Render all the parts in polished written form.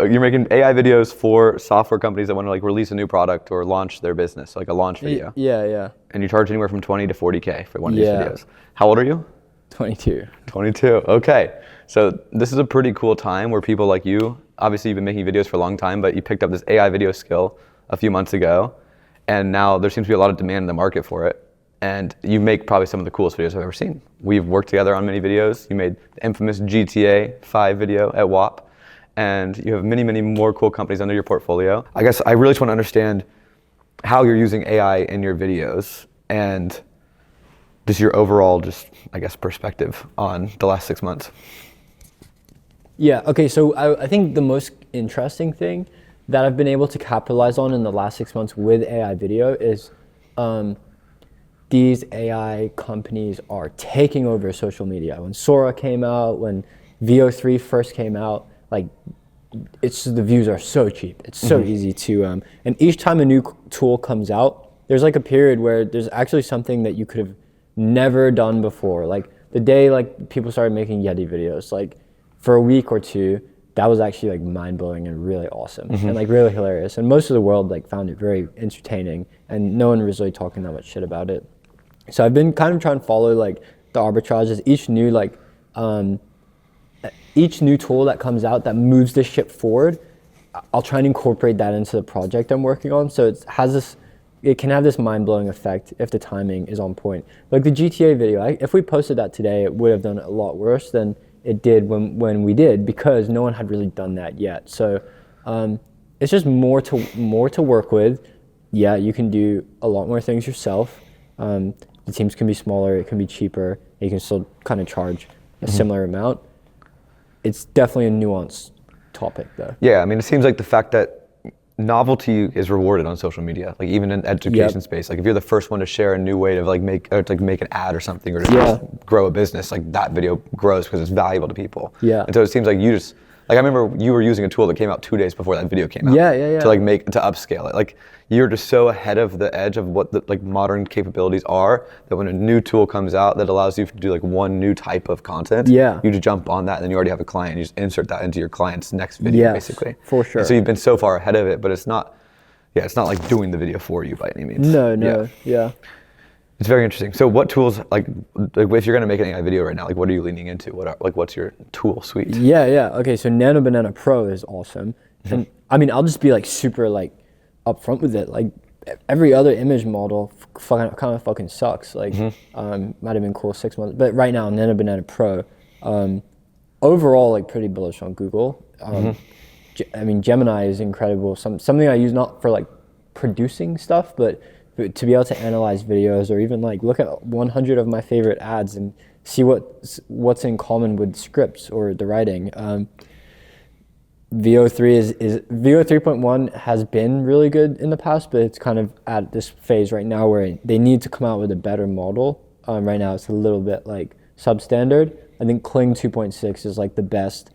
You're making AI videos for software companies that want to like release a new product or launch their business, like a launch video. Yeah. And you charge anywhere from 20 to 40K for one of these Yeah. videos. How old are you? 22. 22. Okay. So this is a pretty cool time where people like you, obviously you've been making videos for a long time, but you picked up this AI video skill a few months ago, and now there seems to be a lot of demand in the market for it. And you make probably some of the coolest videos I've ever seen. We've worked together on many videos. You made the infamous GTA 5 video at WAP, and you have many, many more cool companies under your portfolio. I guess I really just want to understand how you're using AI in your videos and just your overall, I guess, perspective on the last 6 months. Yeah, okay, so I think the most interesting thing that I've been able to capitalize on in the last 6 months with AI video is these AI companies are taking over social media. When Sora came out, when VO3 first came out, like the views are so cheap. It's so easy to, and each time a new tool comes out, there's like a period where there's actually something that you could have never done before. Like the day like people started making Yeti videos, like for a week or two, that was actually like mind-blowing and really awesome and like really hilarious. And most of the world like found it very entertaining, and no one was really talking that much shit about it. So I've been kind of trying to follow like the arbitrages. Each new tool that comes out that moves this ship forward, I'll try and incorporate that into the project I'm working on. So it can have this mind-blowing effect if the timing is on point. Like the GTA video, if we posted that today, it would have done a lot worse than it did when we did, because no one had really done that yet. So it's just more to work with. Yeah, you can do a lot more things yourself. The teams can be smaller, it can be cheaper, you can still kind of charge a similar amount. It's definitely a nuanced topic though. Yeah, I mean, it seems like the fact that novelty is rewarded on social media, like even in education space. Like if you're the first one to share a new way to like make an ad or something, or to just grow a business, like that video grows because it's valuable to people. Yeah. And so it seems like you just, like I remember you were using a tool that came out 2 days before that video came out. Yeah. To like to upscale it. Like you're just so ahead of the edge of what the like modern capabilities are, that when a new tool comes out that allows you to do like one new type of content, you just jump on that, and then you already have a client. You just insert that into your client's next video, basically. For sure. And so you've been so far ahead of it, but it's not like doing the video for you by any means. No. It's very interesting. So what tools, like if you're gonna make an AI video right now, like what are you leaning into? What's your tool suite? Yeah. Okay, so Nano Banana Pro is awesome. And I mean, I'll just be like super like upfront with it. Like every other image model kind of fucking sucks. Like might have been cool 6 months, but right now Nano Banana Pro, overall like pretty bullish on Google. I mean, Gemini is incredible. Something I use not for like producing stuff, but to be able to analyze videos, or even like look at 100 of my favorite ads and see what's in common with scripts or the writing. VO3.1 has been really good in the past, but it's kind of at this phase right now where they need to come out with a better model. Right now it's a little bit like substandard. I think Kling 2.6 is like the best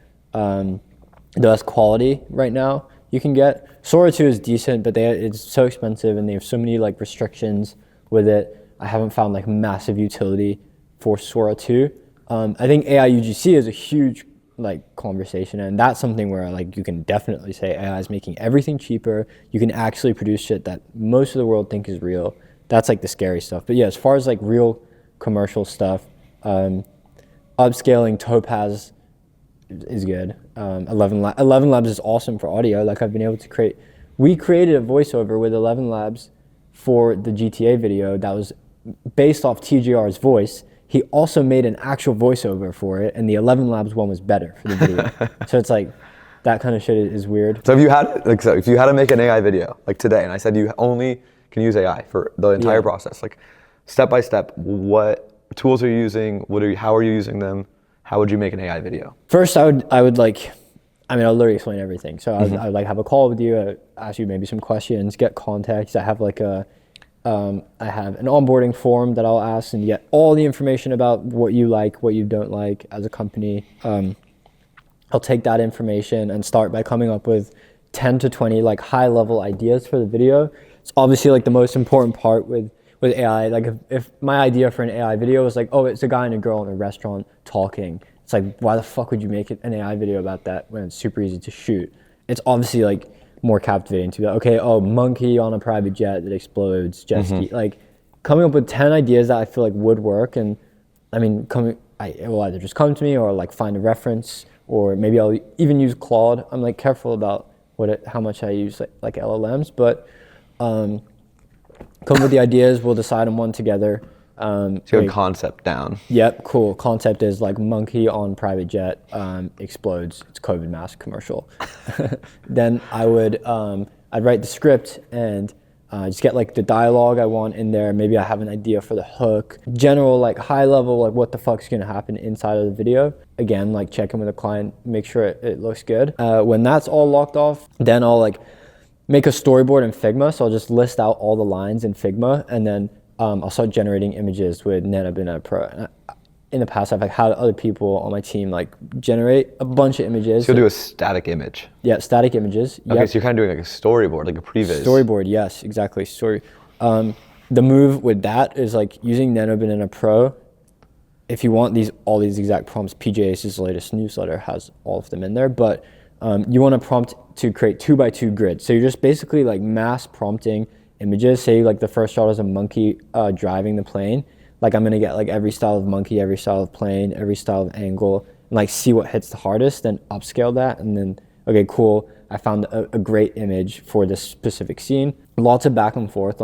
quality right now you can get. Sora 2 is decent, but it's so expensive and they have so many like restrictions with it. I haven't found like massive utility for Sora 2. I think AI UGC is a huge like conversation, and that's something where like you can definitely say AI is making everything cheaper. You can actually produce shit that most of the world think is real. That's like the scary stuff. But yeah, as far as like real commercial stuff, upscaling Topaz is good. 11 Labs is awesome for audio. Like I've been able to we created a voiceover with 11 Labs for the GTA video that was based off TGR's voice. He also made an actual voiceover for it, and the 11 Labs one was better for the video. So it's like, that kind of shit is weird. So if you had to make an AI video like today, and I said you only can use AI for the entire process, like step by step, what tools are you using? How are you using them? How would you make an AI video? First, I'll literally explain everything. So I would like have a call with you, ask you maybe some questions, get context. I have an onboarding form that I'll ask and get all the information about what you like, what you don't like as a company. I'll take that information and start by coming up with 10 to 20 like high level ideas for the video. It's obviously like the most important part with AI. Like if my idea for an AI video was like, oh, it's a guy and a girl in a restaurant talking. It's like, why the fuck would you make an AI video about that when it's super easy to shoot? it's obviously like more captivating to be like, okay, oh, monkey on a private jet that explodes, jet ski. Like coming up with 10 ideas that I feel like would work. And I mean, it will either just come to me or like find a reference, or maybe I'll even use Claude. I'm like careful about how much I use like LLMs, but come with the ideas, we'll decide on one together. So you have concept down. Yep, cool. Concept is like monkey on private jet explodes. It's COVID mask commercial. Then I'd write the script and just get like the dialogue I want in there. Maybe I have an idea for the hook. General, like high level, like what the fuck's gonna happen inside of the video. Again, like check in with the client, make sure it looks good. When that's all locked off, then I'll like make a storyboard in Figma. So I'll just list out all the lines in Figma, and then I'll start generating images with Beechinour Pro. In the past, I've like had other people on my team like generate a bunch of images. So you'll do a static image. Yeah, static images. Okay, yep. so you're kind of doing like a storyboard, like a previs. Storyboard, yes, exactly. The move with that is like using Beechinour Pro. If you want all these exact prompts, PJAC's latest newsletter has all of them in there, but you want to prompt to create 2x2 grids. So you're just basically like mass prompting images. Say like the first shot is a monkey driving the plane. Like I'm gonna get like every style of monkey, every style of plane, every style of angle, and like see what hits the hardest, then upscale that, and then, okay, cool, I found a great image for this specific scene. Lots of back and forth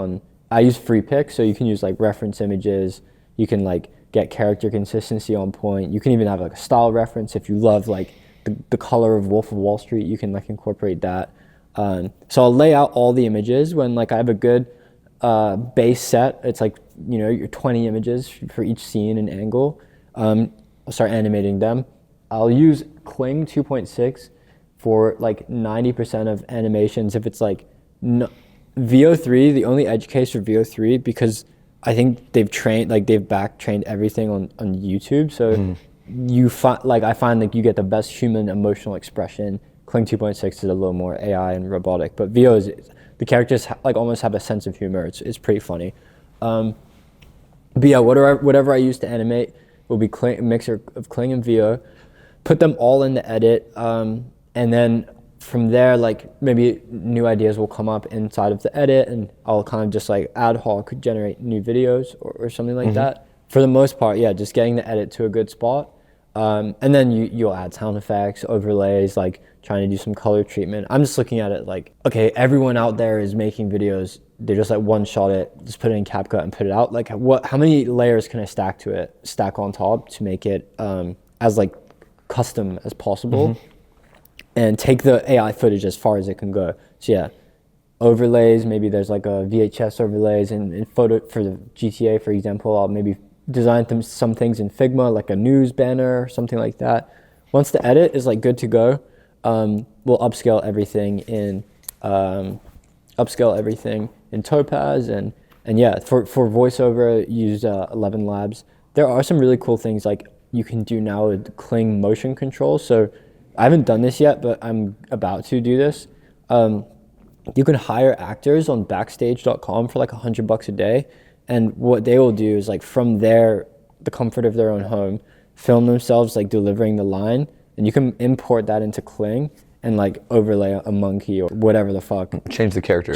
I use free pick, so you can use like reference images, you can like get character consistency on point, you can even have like a style reference. If you love like the color of Wolf of Wall Street, you can like incorporate that. So I'll lay out all the images when like I have a good base set. It's like, your 20 images for each scene and angle. I'll start animating them. I'll use Kling 2.6 for like 90% of animations. If it's like VO3, the only edge case for VO3, because I think they've back trained everything on YouTube. So I find like you get the best human emotional expression. Kling 2.6 is a little more AI and robotic, but the characters like almost have a sense of humor. It's pretty funny. But yeah, whatever I use to animate will be a mixture of Kling and VO. Put them all in the edit, and then from there, like maybe new ideas will come up inside of the edit, and I'll kind of just like ad hoc generate new videos or something like that. For the most part, yeah, just getting the edit to a good spot. And then you'll add sound effects, overlays, like trying to do some color treatment. I'm just looking at it like, okay, everyone out there is making videos. They just like one shot it, just put it in CapCut and put it out. Like how many layers can I stack on top to make it as like custom as possible, and take the AI footage as far as it can go. So yeah, overlays, maybe there's like a VHS overlays in photo for the GTA, for example. I'll maybe design some things in Figma, like a news banner or something like that. Once the edit is like good to go, we'll upscale everything in Topaz, and yeah, for voiceover, use 11 Labs. There are some really cool things like you can do now with Kling motion control. So I haven't done this yet, but I'm about to do this. You can hire actors on backstage.com for like $100 a day. And what they will do is like from the comfort of their own home, film themselves like delivering the line, and you can import that into Kling and like overlay a monkey or whatever the fuck. Change the character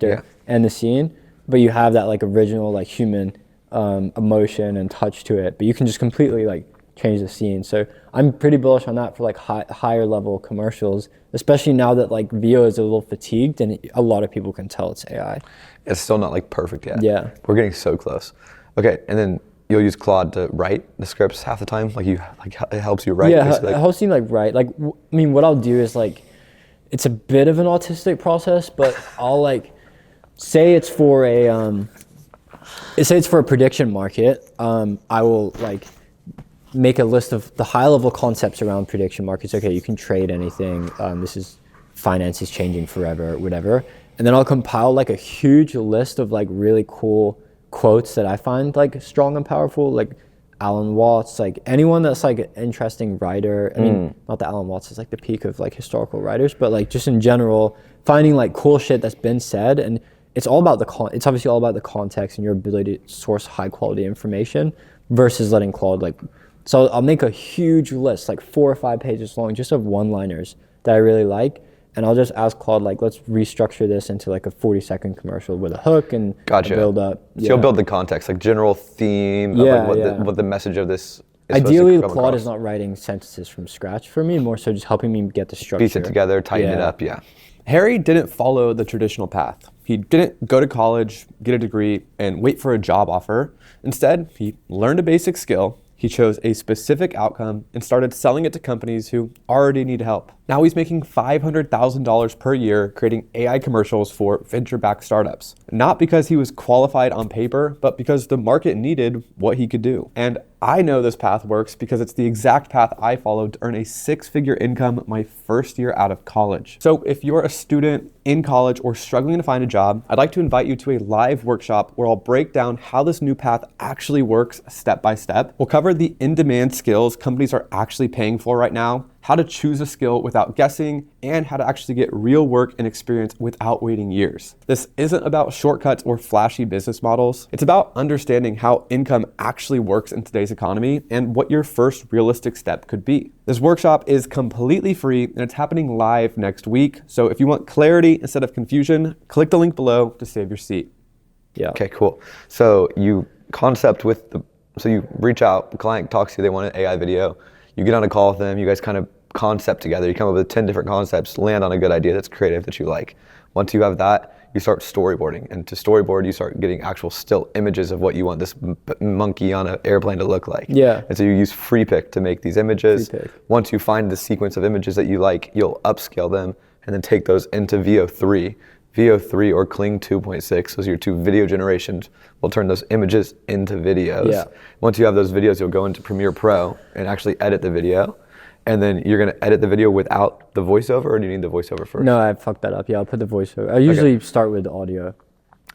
Yeah. And the scene, but you have that like original like human emotion and touch to it, but you can just completely like change the scene. So I'm pretty bullish on that for like higher level commercials, especially now that like VO is a little fatigued and a lot of people can tell it's AI. It's still not like perfect yet. Yeah. We're getting so close. Okay, and then you'll use Claude to write the scripts half the time? It helps you write? Yeah, it helps you like write. Like, I mean, what I'll do is like, it's a bit of an autistic process, but I'll like, say it's for a prediction market, I will like make a list of the high level concepts around prediction markets. Okay, you can trade anything. Finance is changing forever, whatever. And then I'll compile like a huge list of like really cool quotes that I find like strong and powerful, like Alan Watts, like anyone that's like an interesting writer. I mean, not that Alan Watts is like the peak of like historical writers, but like just in general, finding like cool shit that's been said. And it's all about it's obviously all about the context and your ability to source high quality information versus letting Claude like, so I'll make a huge list, like 4 or 5 pages long, just of one-liners that I really like. and I'll just ask Claude, like, let's restructure this into like a 40-second commercial with a hook and Gotcha. a build up. So you'll build the context, like general theme of like what the message of this is. Ideally, Claude is not writing sentences from scratch for me, more so just helping me get the structure. Piece it together, tighten it up, yeah. Harry didn't follow the traditional path. He didn't go to college, get a degree, and wait for a job offer. Instead, he learned a basic skill. He chose a specific outcome and started selling it to companies who already need help. Now he's making $500,000 per year creating AI commercials for venture-backed startups. Not because he was qualified on paper, but because the market needed what he could do. And I know this path works because it's the exact path I followed to earn a 6-figure income my first year out of college. So if you're a student in college or struggling to find a job, I'd like to invite you to a live workshop where I'll break down how this new path actually works step by step. We'll cover the in-demand skills companies are actually paying for right now, how to choose a skill without guessing, and how to actually get real work and experience without waiting years. This isn't about shortcuts or flashy business models. It's about understanding how income actually works in today's economy and what your first realistic step could be. This workshop is completely free and it's happening live next week. So if you want clarity instead of confusion, click the link below to save your seat. Yeah. Okay, cool. So you so you reach out, the client talks to you, they want an AI video. You get on a call with them, you guys kind of concept together. You come up with 10 different concepts, land on a good idea that's creative that you like. Once you have that, you start storyboarding. And to storyboard, you start getting actual still images of what you want this monkey on an airplane to look like. Yeah. And so you use FreePic to make these images. Once you find the sequence of images that you like, you'll upscale them and then take those into VO3. VO3 or Kling 2.6, those are your two video generations, will turn those images into videos. Yeah. Once you have those videos, you'll go into Premiere Pro and actually edit the video. And then you're gonna edit the video without the voiceover, or do you need the voiceover first? No, I fucked that up. Yeah, I'll put the voiceover. I usually start with audio.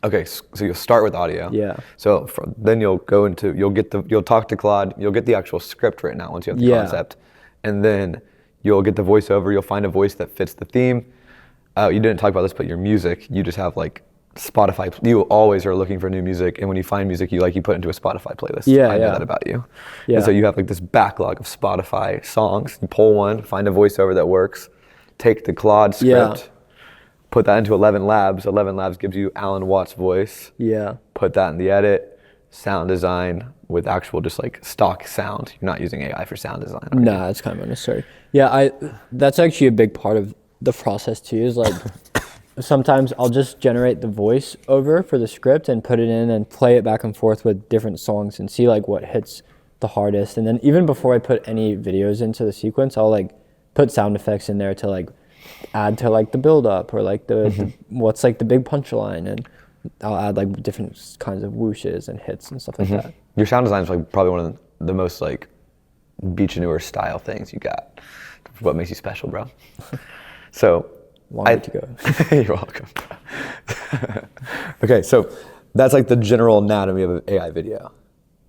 Okay, so you'll start with audio. Yeah. So then you'll talk to Claude, you'll get the actual script written out once you have the concept. And then you'll get the voiceover, you'll find a voice that fits the theme. You didn't talk about this, but your music, you just have like Spotify. You always are looking for new music, and when you find music you like, you put it into a Spotify playlist. I know that about you. Yeah. And so you have like this backlog of Spotify songs. You pull one, find a voiceover that works, take the Claude script, put that into 11 Labs. 11 Labs gives you Alan Watts' voice. Yeah. Put that in the edit, sound design with actual just like stock sound. You're not using AI for sound design. Nah, it's kind of unnecessary. Yeah, that's actually a big part of the process too, is like sometimes I'll just generate the voice over for the script and put it in and play it back and forth with different songs and see like what hits the hardest. And then even before I put any videos into the sequence, I'll like put sound effects in there to like add to like the build up or like the what's like the big punchline, and I'll add like different kinds of whooshes and hits and stuff like that. Your sound design is like probably one of the most like Beechinour style things you got. What makes you special, bro? So long way to go. You're welcome. Okay, so that's like the general anatomy of an AI video,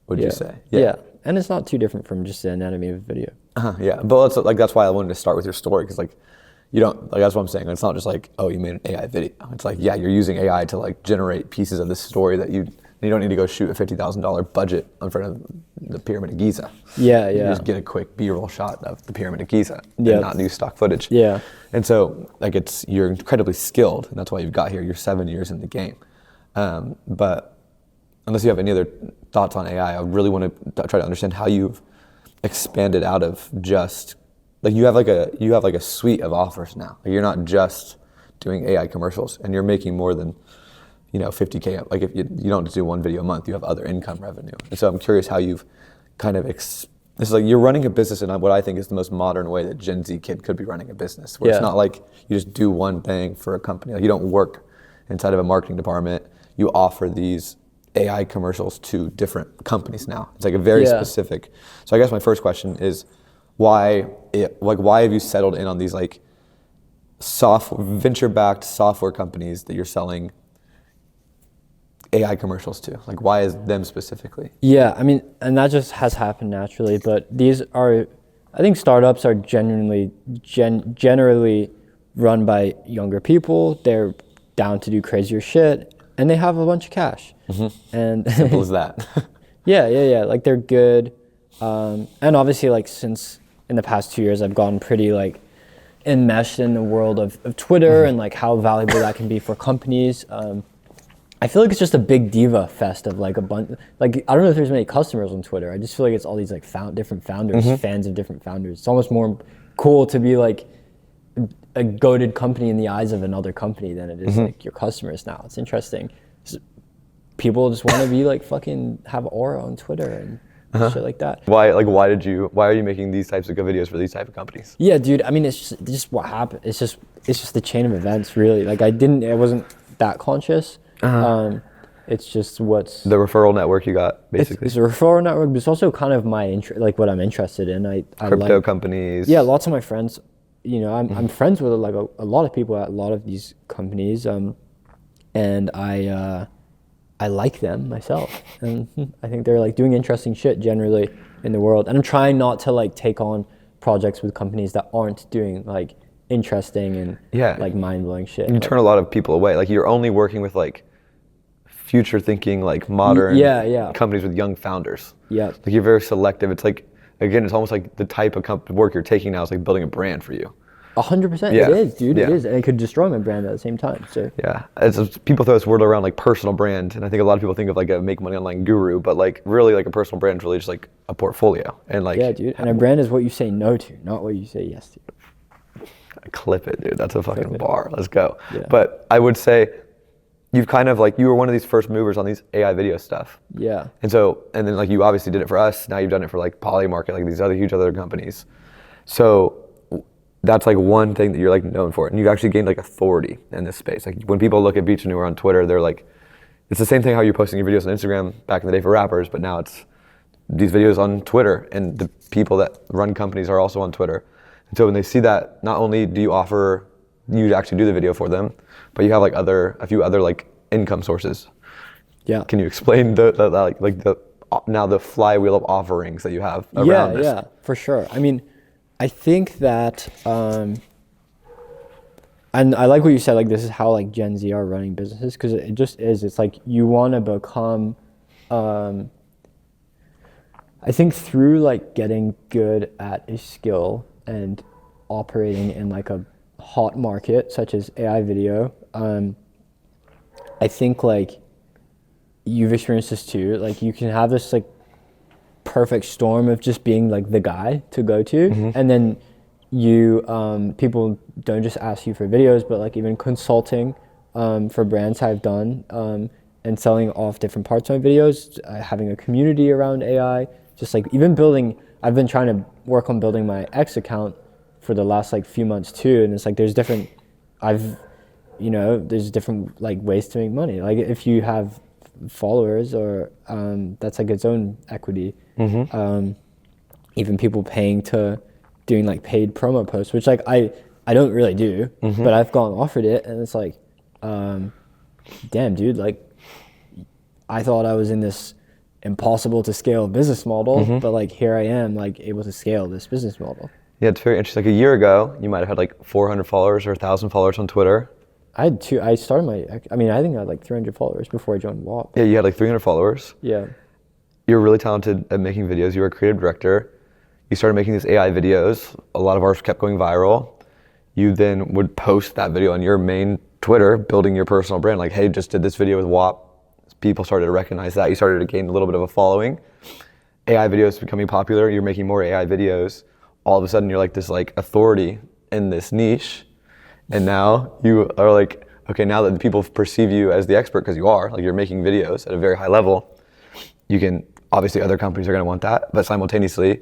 would you say? Yeah, and it's not too different from just the anatomy of a video. Yeah, but that's why I wanted to start with your story, because like you don't, like that's what I'm saying. It's not just like, oh, you made an AI video. It's like, yeah, you're using AI to like generate pieces of this story that you don't need to go shoot a $50,000 budget in front of the Pyramid of Giza. Yeah. You just get a quick B-roll shot of the Pyramid of Giza and not use stock footage. Yeah. And so like you're incredibly skilled, and that's why you've got here. You're 7 years in the game. But unless you have any other thoughts on AI, I really want to try to understand how you've expanded out of just like you have like a suite of offers now. Like you're not just doing AI commercials, and you're making more than 50K. Like if you don't just do one video a month, you have other income revenue. And so I'm curious how you've kind of this is like you're running a business in what I think is the most modern way that Gen Z kid could be running a business, where it's not like you just do one thing for a company. Like you don't work inside of a marketing department. You offer these AI commercials to different companies now. It's like a very specific. So I guess my first question is why have you settled in on these like venture-backed software companies that you're selling AI commercials to? Like why is them specifically? Yeah, I mean, and that just has happened naturally, but I think startups are generally run by younger people. They're down to do crazier shit, and they have a bunch of cash. And simple as that. Yeah. Like they're good, and obviously, like since in the past 2 years, I've gone pretty like enmeshed in the world of Twitter and like how valuable that can be for companies. I feel like it's just a big diva fest of like a bunch. Like I don't know if there's many customers on Twitter. I just feel like it's all these like different founders, fans of different founders. It's almost more cool to be like a goated company in the eyes of another company than it is like your customers now. It's interesting. People just want to be like fucking have aura on Twitter and shit like that. Why are you making these types of good videos for these type of companies? Yeah, dude. I mean, it's just what happened. It's just the chain of events, really. Like I wasn't that conscious. It's just what's The referral network you got, basically. It's a referral network, but it's also kind of my like what I'm interested in. I Crypto like, companies. yeah, lots of my friends. You know, I'm friends with like a lot of people at a lot of these companies, and I like them myself, and I think they're like doing interesting shit generally in the world. And I'm trying not to like take on projects with companies that aren't doing like interesting and like mind-blowing shit. You turn a lot of people away. Like you're only working with like future thinking, like modern companies with young founders. Yeah. Like you're very selective. It's like, again, it's almost like the type of work you're taking now is like building a brand for you. 100%. Yeah. It is, dude. Yeah. It is. And it could destroy my brand at the same time. So Yeah. People throw this word around like personal brand. And I think a lot of people think of like a make money online guru, but like really like a personal brand is really just like a portfolio. And like, yeah, dude. And a brand is what you say no to, not what you say yes to. Clip it, dude. That's a fucking bar. Let's go. Yeah. But I would say you've kind of like, you were one of these first movers on these AI video stuff. Yeah. And then like you obviously did it for us. Now you've done it for like Polymarket, like these other huge other companies. So that's like one thing that you're like known for. And you've actually gained like authority in this space. Like when people look at Beechinour on Twitter, they're like, it's the same thing how you're posting your videos on Instagram back in the day for rappers, but now it's these videos on Twitter, and the people that run companies are also on Twitter. And so when they see that, not only do you offer you to actually do the video for them, but you have like a few other like income sources. Yeah. Can you explain the flywheel of offerings that you have around this? Yeah, for sure. I mean, I think that, and I like what you said, like this is how like Gen Z are running businesses, because it just is. It's like you want to become, I think through like getting good at a skill and operating in like a hot market such as AI video, I think like you've experienced this too. Like you can have this like perfect storm of just being like the guy to go to, and then you people don't just ask you for videos, but like even consulting for brands I've done, and selling off different parts of my videos, having a community around AI, just like even building. I've been trying to work on building my X account for the last like few months too, and it's like there's different like ways to make money. Like if you have followers, or that's like its own equity. Even people paying to doing like paid promo posts, which like I don't really do, but I've gotten offered it, and it's like, damn dude, like I thought I was in this impossible to scale business model, but like here I am like able to scale this business model. Yeah, it's very interesting. Like a year ago, you might have had like 400 followers or 1,000 followers on Twitter. I had two. I started I think I had like 300 followers before I joined WAP. Yeah, you had like 300 followers. Yeah. You're really talented at making videos. You were a creative director. You started making these AI videos. A lot of ours kept going viral. You then would post that video on your main Twitter, building your personal brand. Like, hey, just did this video with WAP. People started to recognize that. You started to gain a little bit of a following. AI videos becoming popular. You're making more AI videos. All of a sudden, you're like this like authority in this niche. And now you are like, okay, now that people perceive you as the expert, because you are, like you're making videos at a very high level, you can, obviously other companies are gonna want that, but simultaneously,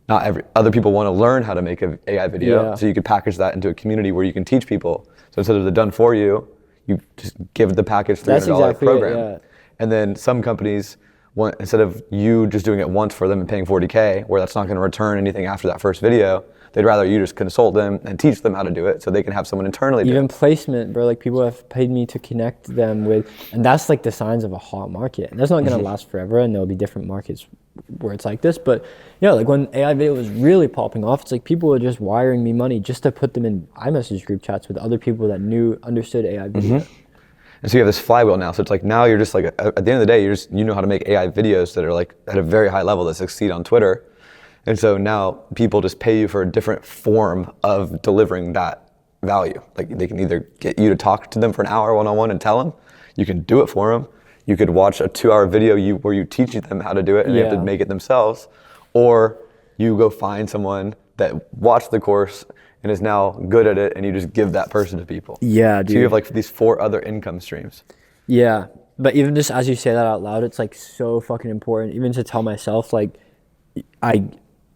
other people wanna learn how to make an AI video, so you could package that into a community where you can teach people. So instead of the done for you, you just give the package $300 program. Yeah. And then some companies want, instead of you just doing it once for them and paying $40K, where that's not gonna return anything after that first video, they'd rather you just consult them and teach them how to do it so they can have someone internally do it. Even placement, bro, like people have paid me to connect them with, and that's like the signs of a hot market. And that's not gonna last forever, and there'll be different markets where it's like this. But yeah, like when AI video was really popping off, it's like people were just wiring me money just to put them in iMessage group chats with other people that understood AI video. And so you have this flywheel now. So it's like now you're just like, at the end of the day, you know how to make AI videos that are like at a very high level that succeed on Twitter. And so now people just pay you for a different form of delivering that value. Like they can either get you to talk to them for an hour one-on-one and tell them, you can do it for them. You could watch a 2-hour video where you teach them how to do it and they have to make it themselves. Or you go find someone that watched the course and is now good at it and you just give that person to people. Yeah, dude. So you have like these 4 other income streams. Yeah, but even just as you say that out loud, it's like so fucking important. Even to tell myself, like,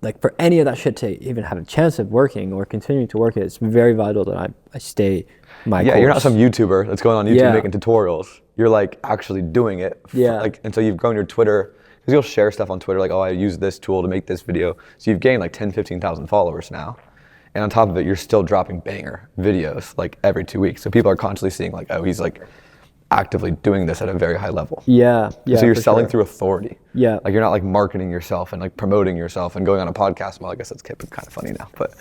like for any of that shit to even have a chance of working or continuing to work it, it's very vital that I stay my course. You're not some YouTuber that's going on YouTube making tutorials. You're like actually doing it. Yeah. Like, and so you've grown your Twitter, because you'll share stuff on Twitter like, oh, I use this tool to make this video. So you've gained like 10, 15,000 followers now. And on top of it, you're still dropping banger videos like every 2 weeks. So people are constantly seeing like, oh, he's like actively doing this at a very high level. Yeah. So you're selling through authority. Yeah. Like you're not like marketing yourself and like promoting yourself and going on a podcast. Well, I guess that's kind of funny now, but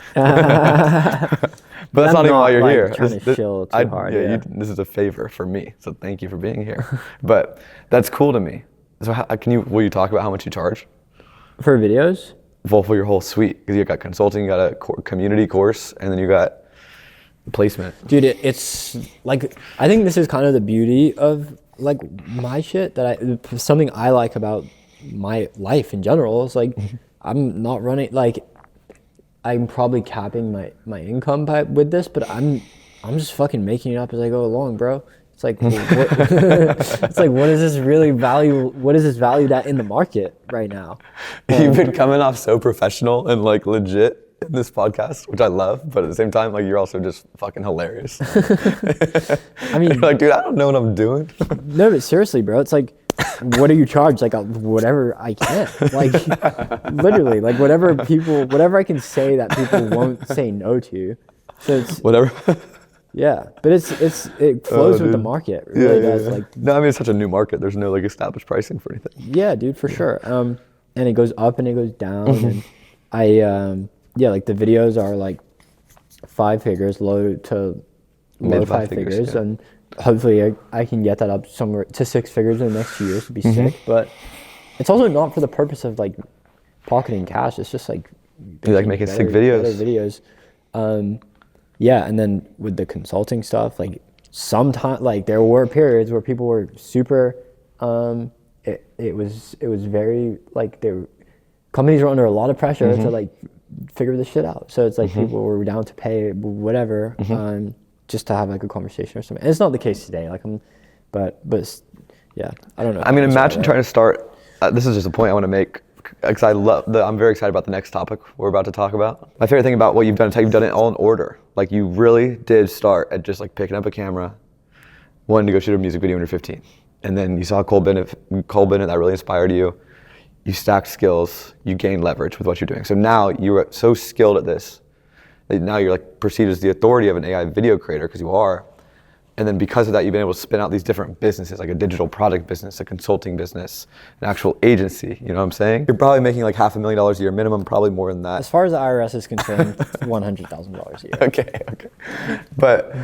but that's not even why you're here. Trying to chill too hard. This is a favor for me, so thank you for being here. But that's cool to me. So will you talk about how much you charge for videos? Well, for your whole suite, because you got consulting, you got a community course, and then you got placement. Dude, it's like, I think this is kind of the beauty of like my shit, that something I like about my life in general is like, I'm not running, like I'm probably capping my income with this, but I'm just fucking making it up as I go along, bro. It's like, it's like, what is this really value? What is this valued at in the market right now? You've been coming off so professional and like legit in this podcast, which I love, but at the same time, like you're also just fucking hilarious. I mean, you're like, dude, I don't know what I'm doing. No, but seriously, bro, it's like, what do you charge? Like whatever I can, like literally, like whatever I can say that people won't say no to. So it's whatever. Yeah, but it flows with the market. It really does. Like, no, I mean it's such a new market. There's no like established pricing for anything. Yeah, dude, for sure. And it goes up and it goes down. And like the videos are like 5 figures, low to Mid 5 figures, and hopefully I can get that up somewhere to 6 figures in the next few years. To be sick. But it's also not for the purpose of like pocketing cash. It's just like you like making sick videos. Yeah, and then with the consulting stuff, like sometimes, like there were periods where people were super. It was very like companies were under a lot of pressure to like figure this shit out. So it's like people were down to pay whatever just to have like a conversation or something. And it's not the case today. Like but yeah, I don't know. I mean, imagine trying to start. This is just a point I want to make. Because I'm very excited about the next topic we're about to talk about. My favorite thing about what you've done is how you've done it all in order. Like you really did start at just like picking up a camera, wanting to go shoot a music video when you're 15. And then you saw Cole Bennett, that really inspired you. You stacked skills, you gained leverage with what you're doing. So now you're so skilled at this that now you're like perceived as the authority of an AI video creator, because you are. And then because of that, you've been able to spin out these different businesses, like a digital product business, a consulting business, an actual agency. You know what I'm saying? You're probably making like $500,000 a year minimum, probably more than that. As far as the IRS is concerned, $100,000 a year. Okay. But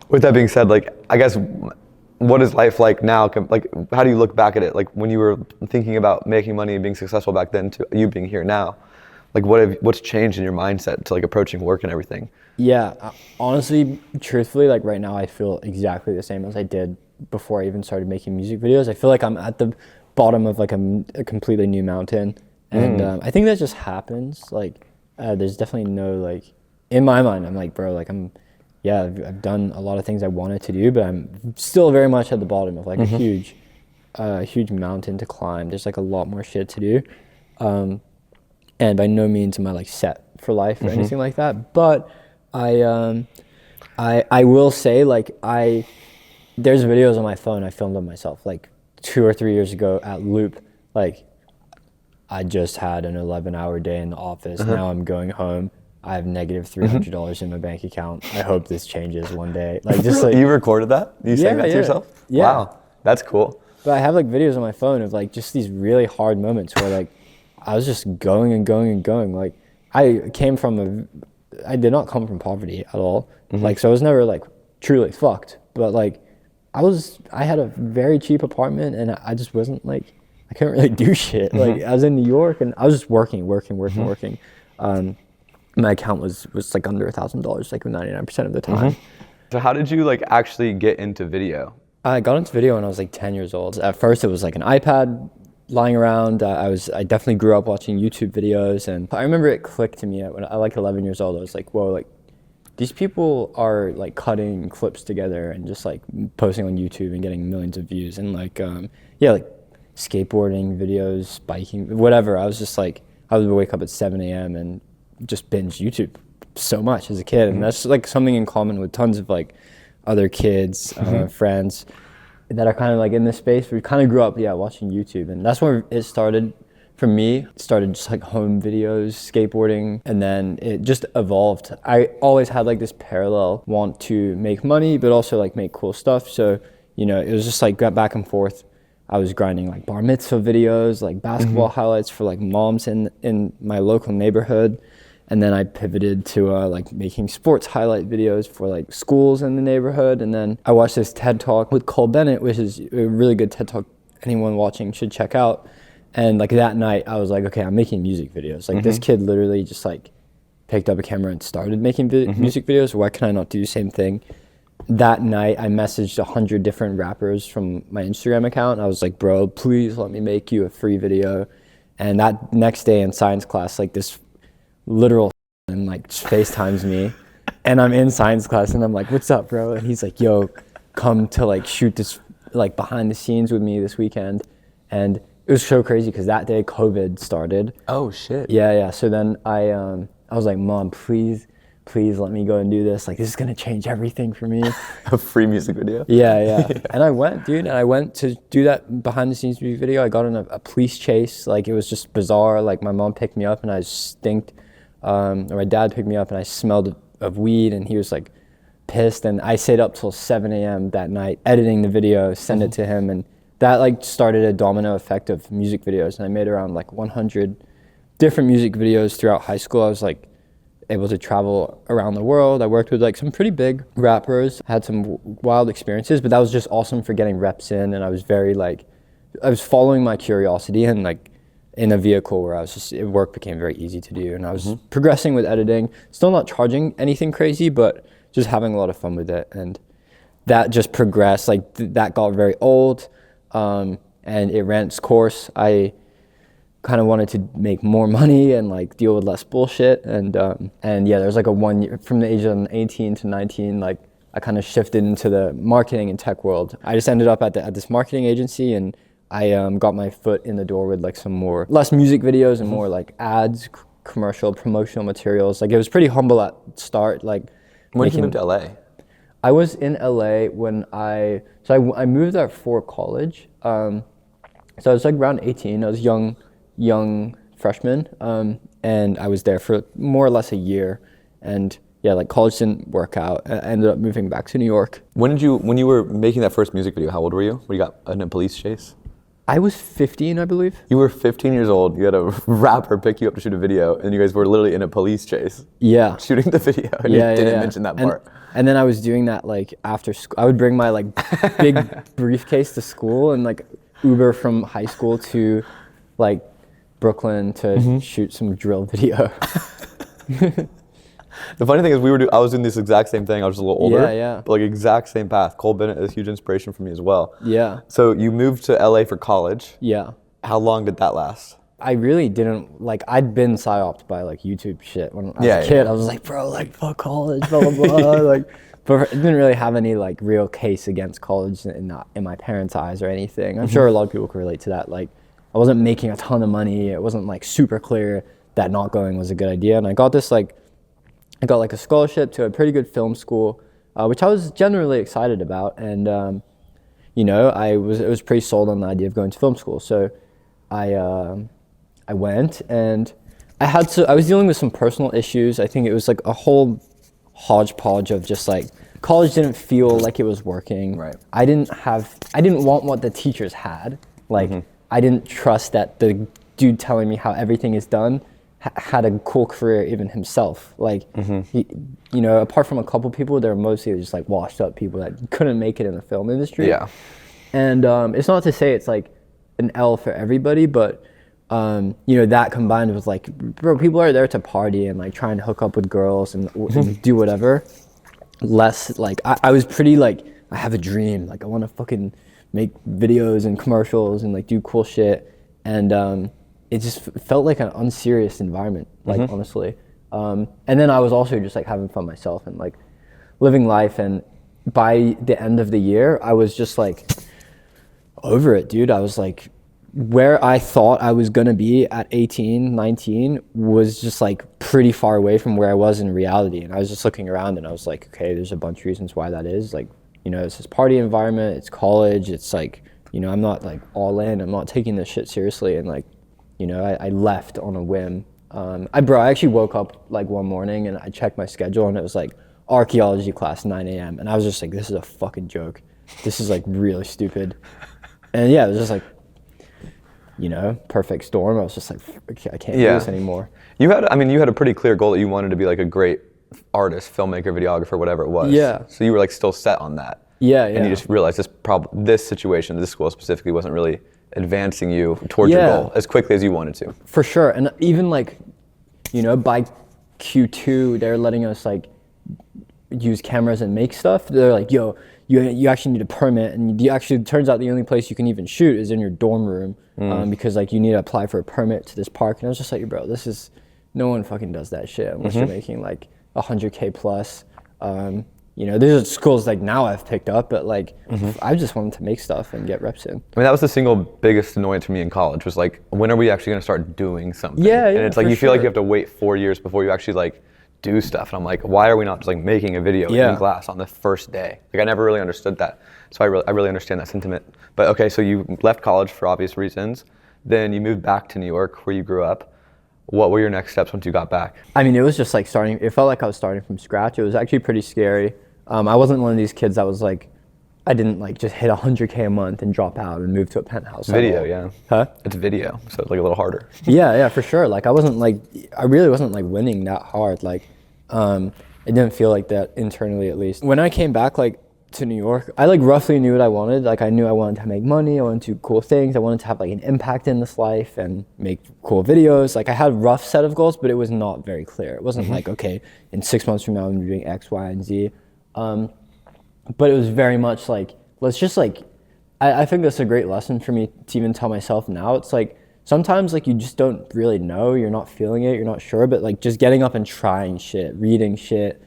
with that being said, like, I guess, what is life like now? Like, how do you look back at it? Like when you were thinking about making money and being successful back then to you being here now, like what's changed in your mindset to like approaching work and everything? Yeah, honestly, truthfully, like right now I feel exactly the same as I did before I even started making music videos. I feel like I'm at the bottom of like a completely new mountain. And I think that just happens. Like there's definitely no like, in my mind, I'm like, bro, like I've done a lot of things I wanted to do, but I'm still very much at the bottom of like a huge mountain to climb. There's like a lot more shit to do. And by no means am I like set for life or anything like that. But I will say like there's videos on my phone I filmed of myself like 2 or 3 years ago at Loop. Like I just had an 11-hour day in the office. Now I'm going home. I have negative $300 in my bank account. I hope this changes one day. Like just like you recorded that? You saying that to yourself? Yeah. Wow, that's cool. But I have like videos on my phone of like just these really hard moments where like I was just going and going and going. Like I did not come from poverty at all. Like, so I was never like truly fucked, but like I had a very cheap apartment and I just wasn't like I couldn't really do shit. Like I was in New York and I was just working. My account was like under $1,000 like 99% of the time. So how did you like actually get into video? I got into video when I was like 10 years old. At first it was like an iPad lying around. I definitely grew up watching YouTube videos, and I remember it clicked to me when I like 11 years old. I was like, whoa, like these people are like cutting clips together and just like posting on YouTube and getting millions of views, and like like skateboarding videos, biking, whatever. I was just like, I would wake up at 7 a.m. and just binge YouTube so much as a kid, and that's like something in common with tons of like other kids, friends that are kind of like in this space. We kind of grew up, watching YouTube, and that's where it started for me. It started just like home videos, skateboarding, and then it just evolved. I always had like this parallel want to make money, but also like make cool stuff. So, it was just like got back and forth. I was grinding like bar mitzvah videos, like basketball highlights for like moms in my local neighborhood. And then I pivoted to like making sports highlight videos for like schools in the neighborhood. And then I watched this TED Talk with Cole Bennett, which is a really good TED Talk anyone watching should check out. And like that night I was like, okay, I'm making music videos. Like this kid literally just like picked up a camera and started making music videos. Why can I not do the same thing? That night I messaged 100 different rappers from my Instagram account. I was like, bro, please let me make you a free video. And that next day in science class, like this literal and like just FaceTimes me, and I'm in science class and I'm like, what's up, bro? And he's like, yo, come to like shoot this like behind the scenes with me this weekend. And it was so crazy because that day COVID started. Oh shit. Yeah. So then I was like, Mom, please let me go and do this. Like this is gonna change everything for me. A free music video? Yeah. And I went, dude, and I went to do that behind the scenes music video. I got in a police chase. Like it was just bizarre. Like my mom picked me up and I stinked. Or my dad picked me up and I smelled of weed, and he was like pissed, and I stayed up till 7 a.m. that night editing the video, send it to him, and that like started a domino effect of music videos. And I made around like 100 different music videos throughout high school. I was like able to travel around the world. I worked with like some pretty big rappers, had some wild experiences, but that was just awesome for getting reps in. And I was I was following my curiosity, and like in a vehicle where work became very easy to do, and I was progressing with editing, still not charging anything crazy, but just having a lot of fun with it. And that just progressed, like that got very old, and it ran its course. I kind of wanted to make more money and like deal with less bullshit. And there's like a 1 year, from the age of 18 to 19, like I kind of shifted into the marketing and tech world. I just ended up at this marketing agency, and I got my foot in the door with like less music videos and more like ads, commercial, promotional materials. Like it was pretty humble at start. Like when did you move to LA? I was in LA when I moved there for college. So I was like around 18. I was young freshman, and I was there for more or less a year. And like college didn't work out. I ended up moving back to New York. When you were making that first music video, how old were you when you got in a police chase? I was 15, I believe. You were 15 years old. You had a rapper pick you up to shoot a video, and you guys were literally in a police chase. Yeah. Shooting the video, and you didn't mention that part. And then I was doing that like after school. I would bring my like big briefcase to school and like Uber from high school to like Brooklyn to shoot some drill video. The funny thing is I was doing this exact same thing. I was just a little older. Yeah. But like exact same path. Cole Bennett is a huge inspiration for me as well. Yeah. So you moved to LA for college. Yeah. How long did that last? I really didn't, like, I'd been psyoped by like YouTube shit when I was a kid. I was like, bro, like fuck college, blah, blah, blah. Like, but it didn't really have any like real case against college in my parents' eyes or anything. I'm sure a lot of people can relate to that. Like I wasn't making a ton of money. It wasn't like super clear that not going was a good idea. And I got a scholarship to a pretty good film school, which I was generally excited about. And, it was pretty sold on the idea of going to film school. So I went, and I was dealing with some personal issues. I think it was like a whole hodgepodge of just like, college didn't feel like it was working. Right. I didn't want what the teachers had. Like, I didn't trust that the dude telling me how everything is done had a cool career even himself. Like, he, apart from a couple people, they're mostly just like washed up people that couldn't make it in the film industry. Yeah. And it's not to say it's like an L for everybody, but you know, that combined with like, bro, people are there to party and like try and hook up with girls and do whatever. Less like, I was pretty like, I have a dream. Like I want to fucking make videos and commercials and like do cool shit. And it just felt like an unserious environment, like honestly. And then I was also just like having fun myself and like living life. And by the end of the year, I was just like over it, dude. I was like, where I thought I was gonna be at 18, 19 was just like pretty far away from where I was in reality. And I was just looking around and I was like, okay, there's a bunch of reasons why that is. Like, you know, it's this party environment, it's college, it's like, you know, I'm not like all in, I'm not taking this shit seriously. And like, you know, I left on a whim. I actually woke up like one morning and I checked my schedule and it was like archaeology class, 9 a.m. And I was just like, this is a fucking joke. This is like really stupid. And yeah, it was just like, you know, perfect storm. I was just like, I can't do this anymore. You had a pretty clear goal that you wanted to be like a great artist, filmmaker, videographer, whatever it was. Yeah. So you were like still set on that. Yeah. And you just realized this situation, this school specifically wasn't really advancing you towards your goal as quickly as you wanted to. For sure. And even like, you know, by Q2, they're letting us like use cameras and make stuff. They're like, yo, you actually need a permit, and it turns out the only place you can even shoot is in your dorm room, because like you need to apply for a permit to this park. And I was just like, bro, no one fucking does that shit unless you're making like 100K plus. You know, there's schools like now I've picked up, but like I just wanted to make stuff and get reps in. I mean, that was the single biggest annoyance for me in college was like, when are we actually going to start doing something? Yeah, and it's like you feel like you have sure. to wait 4 years before you actually like do stuff. And I'm like, why are we not just like making a video in class on the first day? Like I never really understood that. So I really understand that sentiment. But okay, so you left college for obvious reasons. Then you moved back to New York where you grew up. What were your next steps once you got back? I mean, it was just like it felt like I was starting from scratch. It was actually pretty scary. I wasn't one of these kids that was like, I didn't like just hit 100K a month and drop out and move to a penthouse. Video, yeah. Huh? It's video, so it's like a little harder. Yeah, for sure. Like I really wasn't like winning that hard. Like, it didn't feel like that internally, at least. When I came back like to New York, I like roughly knew what I wanted. Like I knew I wanted to make money, I wanted to do cool things, I wanted to have like an impact in this life and make cool videos. Like I had a rough set of goals, but it was not very clear. It wasn't like, okay, in 6 months from now I'm doing X, Y, and Z. But it was very much like, let's just like, I think that's a great lesson for me to even tell myself now. It's like, sometimes like you just don't really know, you're not feeling it, you're not sure, but like just getting up and trying shit, reading shit,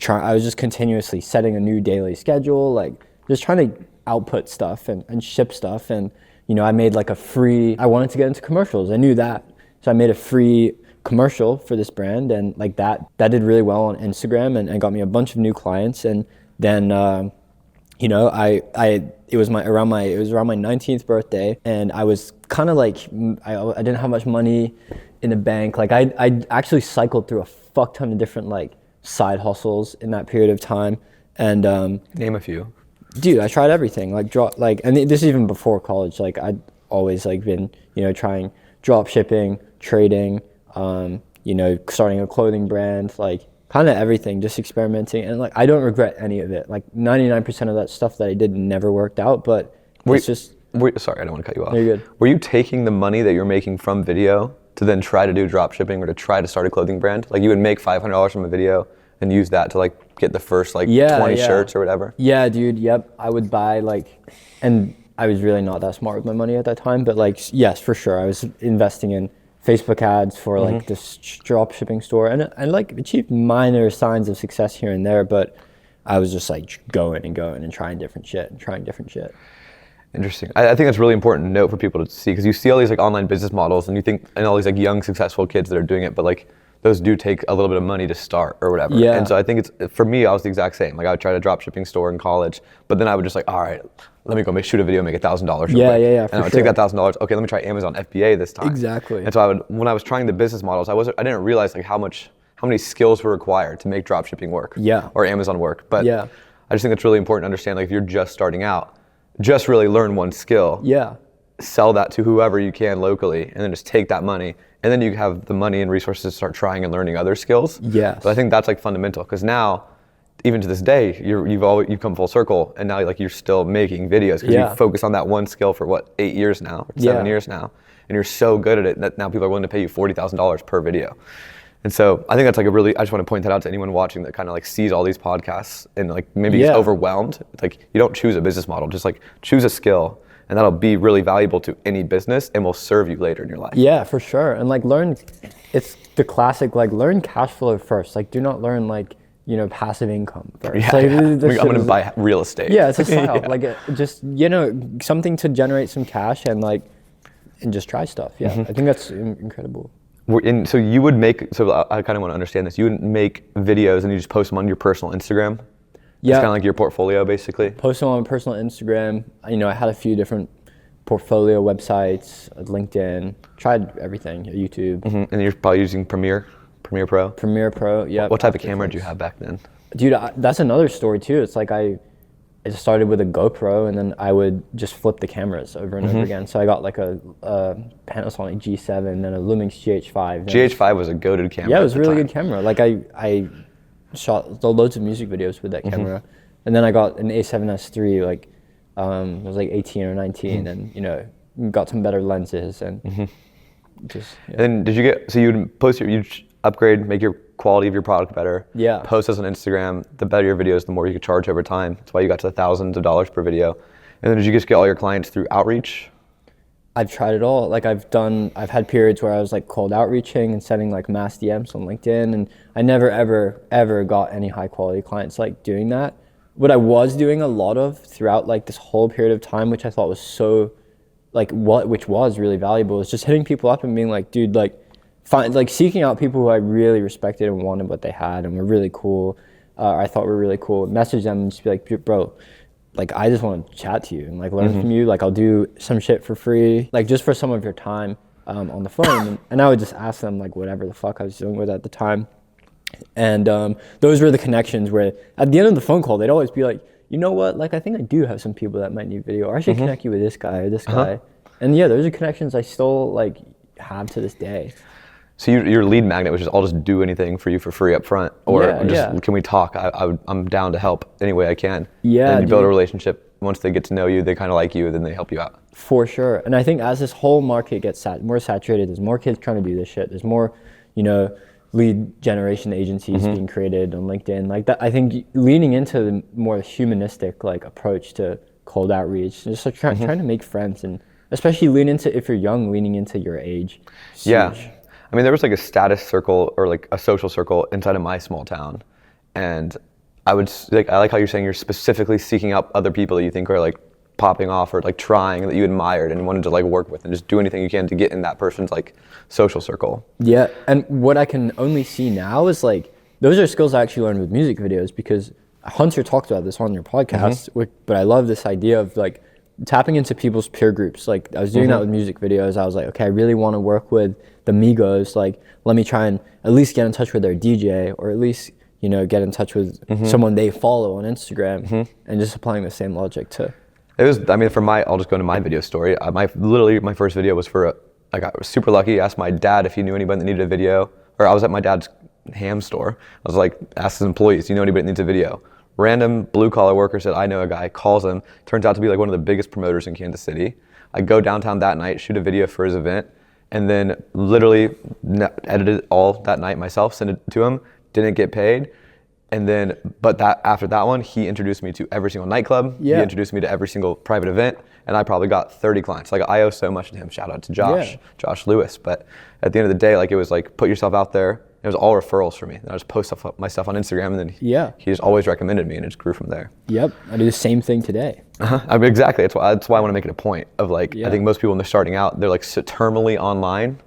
I was just continuously setting a new daily schedule, like just trying to output stuff and ship stuff. And, you know, I made like I wanted to get into commercials, I knew that. So I made a free commercial for this brand, and like that did really well on Instagram and got me a bunch of new clients. And then you know, it was around my 19th birthday, and I was kind of like I didn't have much money in the bank. Like I actually cycled through a fuck ton of different like side hustles in that period of time. And name a few. Dude, I tried everything. And this is even before college. Like I'd always like been, you know, trying drop shipping, trading, you know, starting a clothing brand, like kind of everything, just experimenting. And like I don't regret any of it. Like 99% of that stuff that I did never worked out, but sorry, I don't want to cut you off. You're good. Were you taking the money that you're making from video to then try to do drop shipping or to try to start a clothing brand? Like you would make $500 from a video and use that to like get the first like 20 shirts or whatever? Yeah, dude, yep. I would buy like, and I was really not that smart with my money at that time, but like, yes, for sure. I was investing in Facebook ads for like this drop shipping store, and like achieved minor signs of success here and there, but I was just like going and trying different shit. Interesting. I think that's really important to note for people to see, because you see all these like online business models and you think, and all these like young successful kids that are doing it, but like those do take a little bit of money to start or whatever. Yeah. And so I think for me, I was the exact same. Like I would try to drop shipping store in college, but then I would just like, all right, let me go shoot a video, make $1,000 real quick. Yeah. And I would take that $1,000, okay, let me try Amazon FBA this time. Exactly. And so when I was trying the business models, I didn't realize like how many skills were required to make drop shipping work. Yeah. Or Amazon work. But yeah. I just think it's really important to understand, like if you're just starting out, just really learn one skill. Yeah. Sell that to whoever you can locally, and then just take that money, and then you have the money and resources to start trying and learning other skills. Yes. But I think that's like fundamental, because now even to this day, you've come full circle, and now like you're still making videos because you focus on that one skill for what 8 years now, or 7 years now, and you're so good at it that now people are willing to pay you $40,000 per video. And so I think that's like I just want to point that out to anyone watching that kind of like sees all these podcasts and like maybe gets overwhelmed. It's like you don't choose a business model, just like choose a skill, and that'll be really valuable to any business and will serve you later in your life. Yeah, for sure. And like it's the classic, like learn cash flow first. Like do not learn like, you know, passive income first. Yeah, like, I'm going to buy real estate. Yeah, it's a style. Like just, you know, something to generate some cash and just try stuff. Yeah, I think that's incredible. So you would I kind of want to understand this. You would make videos and you just post them on your personal Instagram? Yeah. It's kind of like your portfolio, basically? Post them on my personal Instagram. You know, I had a few different portfolio websites, LinkedIn, tried everything, YouTube. And you're probably using Premiere Pro? Premiere Pro, yeah. What type of camera did you have back then? Dude, that's another story too. It's like I started with a GoPro, and then I would just flip the cameras over and over again. So I got like a Panasonic G7 and a Lumix GH5. GH5 was a goated camera. Yeah, it was a really good camera. Like I shot loads of music videos with that camera. And then I got an A7S III, like it was like 18 or 19, and you know, got some better lenses and just. Yeah. And then you'd upgrade, make your quality of your product better. Yeah. Post this on Instagram. The better your videos, the more you could charge over time. That's why you got to thousands of dollars per video. And then did you just get all your clients through outreach? I've tried it all. Like I've had periods where I was like cold outreaching and sending like mass DMs on LinkedIn, and I never ever got any high quality clients like doing that. What I was doing a lot of throughout like this whole period of time, which I thought was so which was really valuable, is just hitting people up and being like, dude, like seeking out people who I really respected and wanted what they had and were really cool, or I thought were really cool, message them and just be like, bro, like I just want to chat to you and like learn from you. Like I'll do some shit for free, like just for some of your time on the phone. And I would just ask them like whatever the fuck I was dealing with at the time. And those were the connections where at the end of the phone call, they'd always be like, you know what, like I think I do have some people that might need video, or I should connect you with this guy or this guy. And yeah, those are connections I still like have to this day. So your lead magnet was just, I'll just do anything for you for free up front, or can we talk? I'm down to help any way I can. Yeah, and you build a relationship. Once they get to know you, they kind of like you, then they help you out. For sure. And I think as this whole market gets more saturated, there's more kids trying to do this shit. There's more, you know, lead generation agencies being created on LinkedIn. Like that, I think leaning into the more humanistic like approach to cold outreach, just like trying to make friends, and especially if you're young, leaning into your age. Yeah. I mean, there was like a status circle or like a social circle inside of my small town, and I like how you're saying you're specifically seeking out other people that you think are like popping off or like trying, that you admired and wanted to like work with and just do anything you can to get in that person's like social circle. Yeah, and what I can only see now is like those are skills I actually learned with music videos, because Hunter talked about this on your podcast, but I love this idea of like tapping into people's peer groups. Like I was doing that with music videos. I was like, okay, I really want to work with the Migos. Like, let me try and at least get in touch with their DJ, or at least, you know, get in touch with someone they follow on Instagram, and just applying the same logic to. It was, I mean, I'll just go into my video story. My first video was I was super lucky. I asked my dad if he knew anybody that needed a video, or I was at my dad's ham store. I was like, asked his employees, do you know anybody that needs a video? Random blue collar worker said, I know a guy, calls him, turns out to be like one of the biggest promoters in Kansas City. I go downtown that night, shoot a video for his event, and then literally edited it all that night myself, sent it to him, didn't get paid. And then, after that one, he introduced me to every single nightclub. Yeah. He introduced me to every single private event, and I probably got 30 clients. Like I owe so much to him. Shout out to Josh Lewis. But at the end of the day, like it was like, put yourself out there. It was all referrals for me. And I just post myself on Instagram, and then he just always recommended me, and it just grew from there. Yep, I do the same thing today. I mean, exactly. That's why I want to make it a point of like, I think most people when they're starting out, they're like terminally online.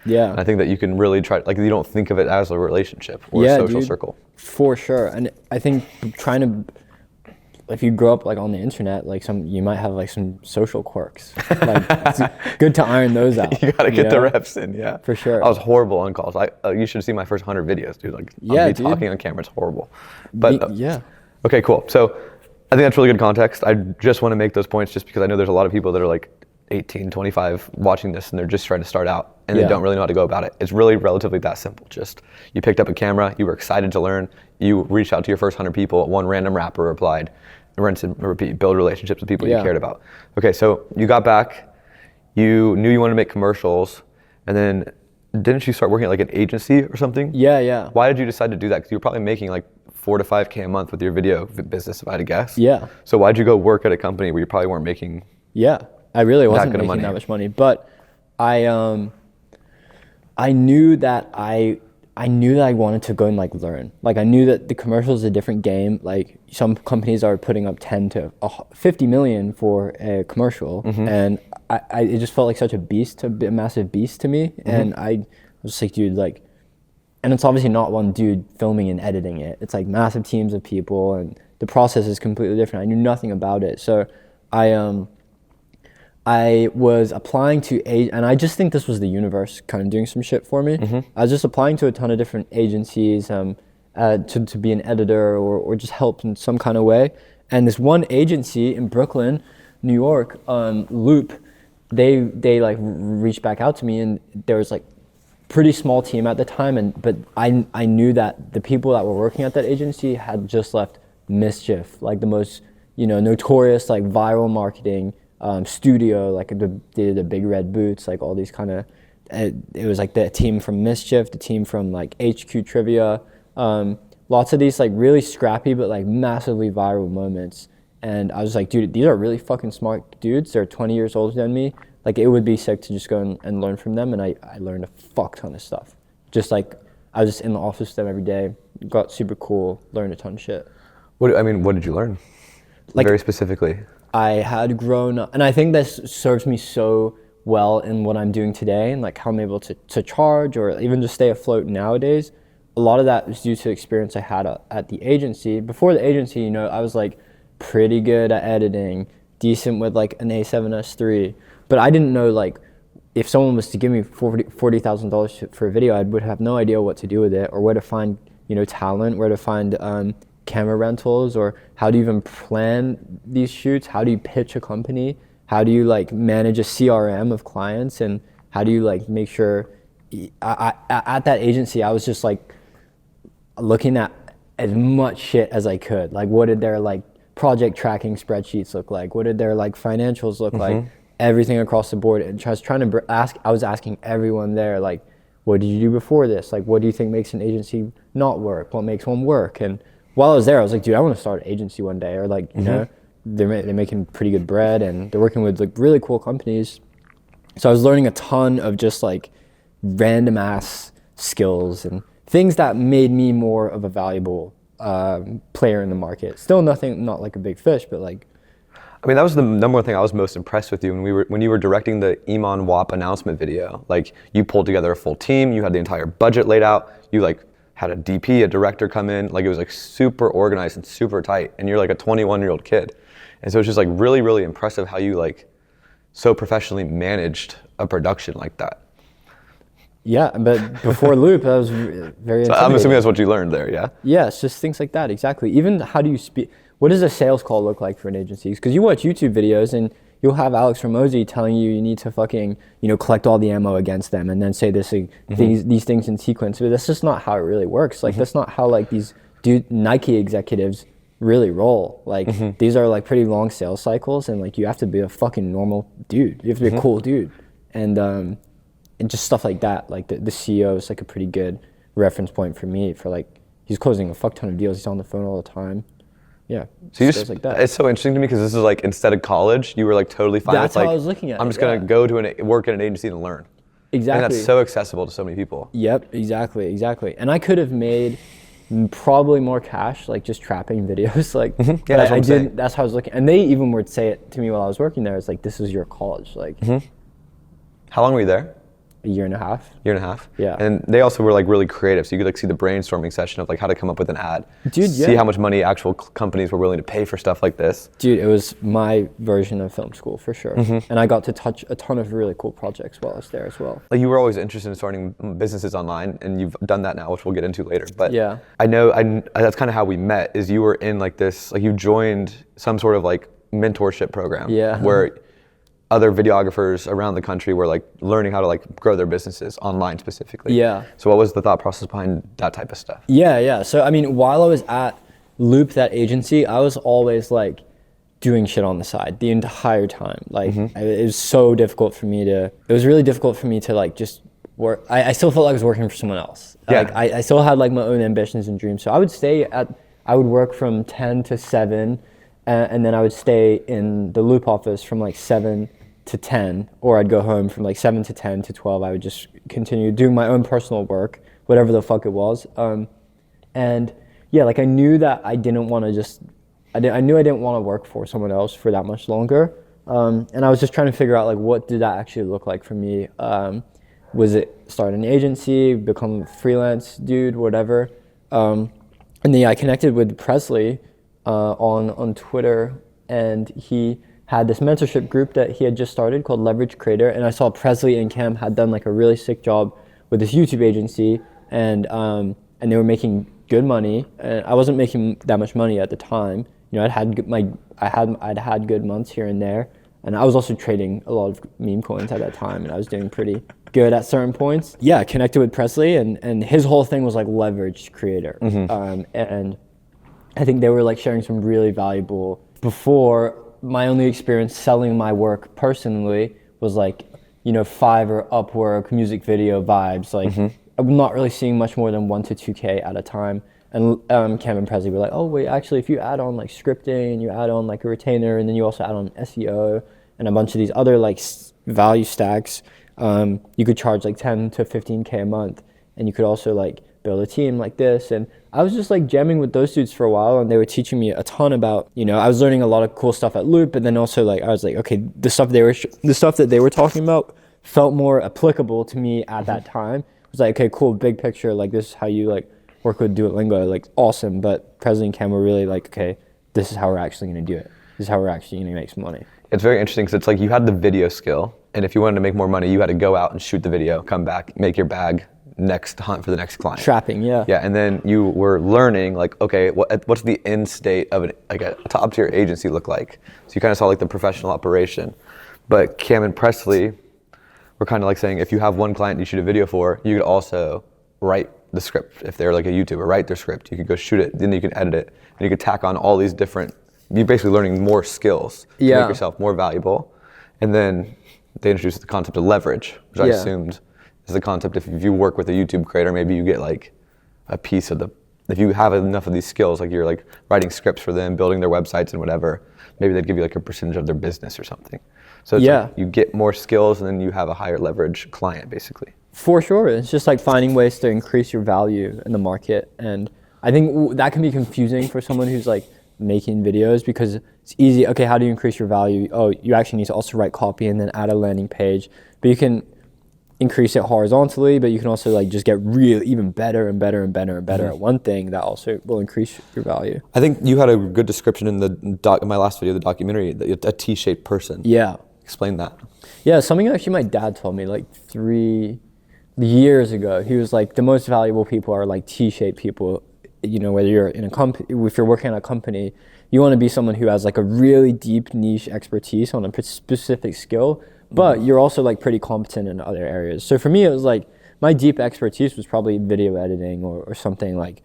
Yeah. And I think that you can really try, like you don't think of it as a relationship or a social circle. For sure. And I think if you grow up like on the internet, like you might have like some social quirks. Like it's good to iron those out. You gotta get the reps in, yeah. For sure. I was horrible on calls. You should see my first 100 videos, dude. Like me talking on camera, it's horrible. But okay, cool. So I think that's really good context. I just want to make those points just because I know there's a lot of people that are like 18, 25 watching this and they're just trying to start out and they Yeah. don't really know how to go about it. It's really relatively that simple. Just you picked up a camera, you were excited to learn, you reached out to your first 100 people, one random rapper replied, rinse and repeat, build relationships with people you Yeah. cared about. Okay, so you got back, you knew you wanted to make commercials, and then didn't you start working at like an agency or something? Yeah. Why did you decide to do that? Because you were probably making like 4 to 5K a month with your video business, if I had to guess. Yeah. So why'd you go work at a company where you probably weren't making? Yeah, I really wasn't kind of making money. that much money, but I knew that I knew that I wanted to go and like learn. Like I knew that the commercial is a different game. Like some companies are putting up 10 to 50 million for a commercial, and it just felt like such a massive beast to me. And I was just like, dude, like, and it's obviously not one dude filming and editing it. It's like massive teams of people, and the process is completely different. I knew nothing about it, so I was applying to and I just think this was the universe kind of doing some shit for me. I was just applying to a ton of different agencies to be an editor or just help in some kind of way. And this one agency in Brooklyn, New York, Loop, they like reached back out to me, and there was like pretty small team at the time, but I knew that the people that were working at that agency had just left Mischief, like the most notorious like viral marketing studio, like they did the Big Red Boots, like all these kind of, it was like the team from Mischief, the team from like HQ Trivia, lots of these like really scrappy but like massively viral moments. And I was like, dude, these are really fucking smart dudes. They're 20 years older than me. Like it would be sick to just go and learn from them. And I learned a fuck ton of stuff. Just like I was just in the office with them every day, got super cool, learned a ton of shit. What did you learn? Like very specifically. I had grown up, and I think this serves me so well in what I'm doing today and like how I'm able to charge or even just stay afloat nowadays. A lot of that was due to experience I had at the agency. Before the agency, I was like pretty good at editing, decent with like an A7S III, but I didn't know like if someone was to give me $40,000 for a video, I would have no idea what to do with it or where to find talent, where to find camera rentals, or how do you even plan these shoots? How do you pitch a company? How do you like manage a CRM of clients? And how do you like make sure at that agency, I was just like looking at as much shit as I could. Like what did their like project tracking spreadsheets look like? What did their like financials look like? Everything across the board. And I was trying to I was asking everyone there, like, what did you do before this? Like, what do you think makes an agency not work? What makes one work? And while I was there, I was like, dude, I want to start an agency one day. Or like, they're making pretty good bread and they're working with like really cool companies. So I was learning a ton of just like random ass skills and things that made me more of a valuable player in the market. Still not like a big fish, but like. I mean, that was the number one thing I was most impressed with you when you were directing the Iman WAP announcement video. Like you pulled together a full team, you had the entire budget laid out, you like had a DP, a director come in, like it was like super organized and super tight, and you're like a 21-year-old kid. And so it's just like really, really impressive how you like so professionally managed a production like that. Yeah, but before Loop, that was very So I'm assuming that's what you learned there, yeah? Yeah, it's just things like that, exactly. Even how do you speak, what does a sales call look like for an agency? Because you watch YouTube videos and you'll have Alex Ramosi telling you need to fucking, collect all the ammo against them and then say these things in sequence. But that's just not how it really works. Like that's not how like these Nike executives really roll. Like these are like pretty long sales cycles, and like you have to be a fucking normal dude. You have to be a cool dude. And just stuff like that. Like the CEO is like a pretty good reference point for me for like, he's closing a fuck ton of deals. He's on the phone all the time. Yeah, so you like that. It's so interesting to me because this is like instead of college, you were like totally fine That's with like, how I was looking at I'm it, just gonna go to work at an agency and learn. Exactly. And that's so accessible to so many people. Yep, exactly. And I could have made probably more cash, like just trapping videos. Like, Yeah, that's what I'm saying. That's how I was looking. And they even would say it to me while I was working there. It's like, this is your college. Like, How long were you there? a year and a half. Year and a half? Yeah. And they also were like really creative. So you could like see the brainstorming session of like how to come up with an ad. Dude, See yeah. how much money actual companies were willing to pay for stuff like this. Dude, it was my version of film school for sure. And I got to touch a ton of really cool projects while I was there as well. Like you were always interested in starting businesses online, and you've done that now, which we'll get into later. But Yeah. I know that's kind of how we met. Is you were in like this, like you joined some sort of like mentorship program. Yeah. Where other videographers around the country were like learning how to like grow their businesses online specifically. Yeah. So what was the thought process behind that type of stuff? Yeah. So I mean, while I was at Loop, that agency, I was always like doing shit on the side the entire time. Like it was so difficult for me to. It was really difficult for me to like just work. I still felt like I was working for someone else. Yeah. Like I still had like my own ambitions and dreams. So I would work from 10 to 7, and then I would stay in the Loop office from like 7 to 10, or I'd go home from like 7 to 10 to 12. I would just continue doing my own personal work, whatever the fuck it was. And yeah, like I knew that I didn't want to just, I knew I didn't want to work for someone else for that much longer. And I was just trying to figure out like, what did that actually look like for me? Was it start an agency, become a freelance dude, whatever? And then I connected with Presley on Twitter, and he had this mentorship group that he had just started called Leverage Creator, and I saw Presley and Cam had done like a really sick job with this YouTube agency, and they were making good money, and I wasn't making that much money at the time. You know, I'd had good months here and there, and I was also trading a lot of meme coins at that time, and I was doing pretty good at certain points. Yeah, connected with Presley, and his whole thing was like Leverage Creator, and I think they were like sharing some really valuable. Before, my only experience selling my work personally was like, you know, Fiverr, Upwork, music video vibes. Like, I'm not really seeing much more than 1 to 2K at a time. And Cam and Presley were like, oh wait, actually, if you add on like scripting and you add on like a retainer, and then you also add on SEO and a bunch of these other like value stacks, you could charge like 10 to 15K a month, and you could also like build a team like this. And I was just like jamming with those dudes for a while, and they were teaching me a ton about, you know, I was learning a lot of cool stuff at Loop, and then also like I was like, okay, the stuff that they were talking about felt more applicable to me at that time. It was like, okay, cool, big picture, like this is how you like work with Duolingo, like awesome. But Presley and Cam were really like, okay, this is how we're actually going to do it. This is how we're actually going to make some money. It's very interesting because it's like you had the video skill, and if you wanted to make more money, you had to go out and shoot the video, come back, make your bag, next hunt for the next client. Trapping, yeah. Yeah, and then you were learning like, okay, what's the end state of a top tier agency look like? So you kind of saw like the professional operation. But Cam and Presley were kind of like saying, if you have one client you shoot a video for, you could also write the script. If they're like a YouTuber, write their script. You could go shoot it, then you can edit it, and you could tack on all these different. You're basically learning more skills to make yourself more valuable. And then they introduced the concept of leverage, which I assumed is the concept. If you work with a YouTube creator, maybe you get like a piece of if you have enough of these skills, like you're like writing scripts for them, building their websites and whatever, maybe they'd give you like a percentage of their business or something. So it's like you get more skills, and then you have a higher leverage client basically. For sure. It's just like finding ways to increase your value in the market. And I think that can be confusing for someone who's like making videos, because it's easy. Okay, how do you increase your value? Oh, you actually need to also write copy and then add a landing page. But you can increase it horizontally, but you can also like just get even better and better and better and better at one thing that also will increase your value. I think you had a good description in in my last video, the documentary, a T-shaped person. Yeah. Explain that. Yeah, something actually my dad told me like 3 years ago. He was like, the most valuable people are like T-shaped people. You know, whether you're in a company, if you're working at a company, you want to be someone who has like a really deep niche expertise on a specific skill, but you're also like pretty competent in other areas. So for me, it was like my deep expertise was probably video editing or something like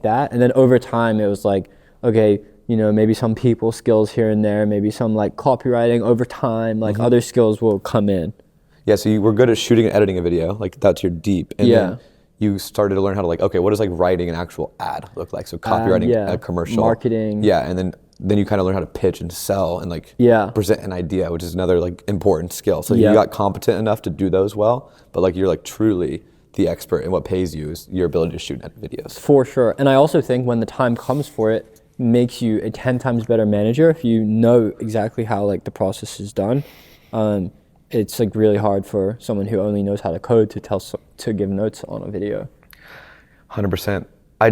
that. And then over time, it was like, okay, you know, maybe some people skills here and there, maybe some like copywriting over time, like other skills will come in. Yeah, so you were good at shooting and editing a video, like that's your deep. And then you started to learn how to like, okay, what does like writing an actual ad look like? So copywriting a commercial. Marketing. Yeah, and then you kind of learn how to pitch and sell and like present an idea, which is another like important skill. So you got competent enough to do those well, but like you're like truly the expert, and what pays you is your ability to shoot and edit videos. For sure. And I also think when the time comes for it, makes you a 10 times better manager if you know exactly how like the process is done. It's like really hard for someone who only knows how to code to give notes on a video. 100%. I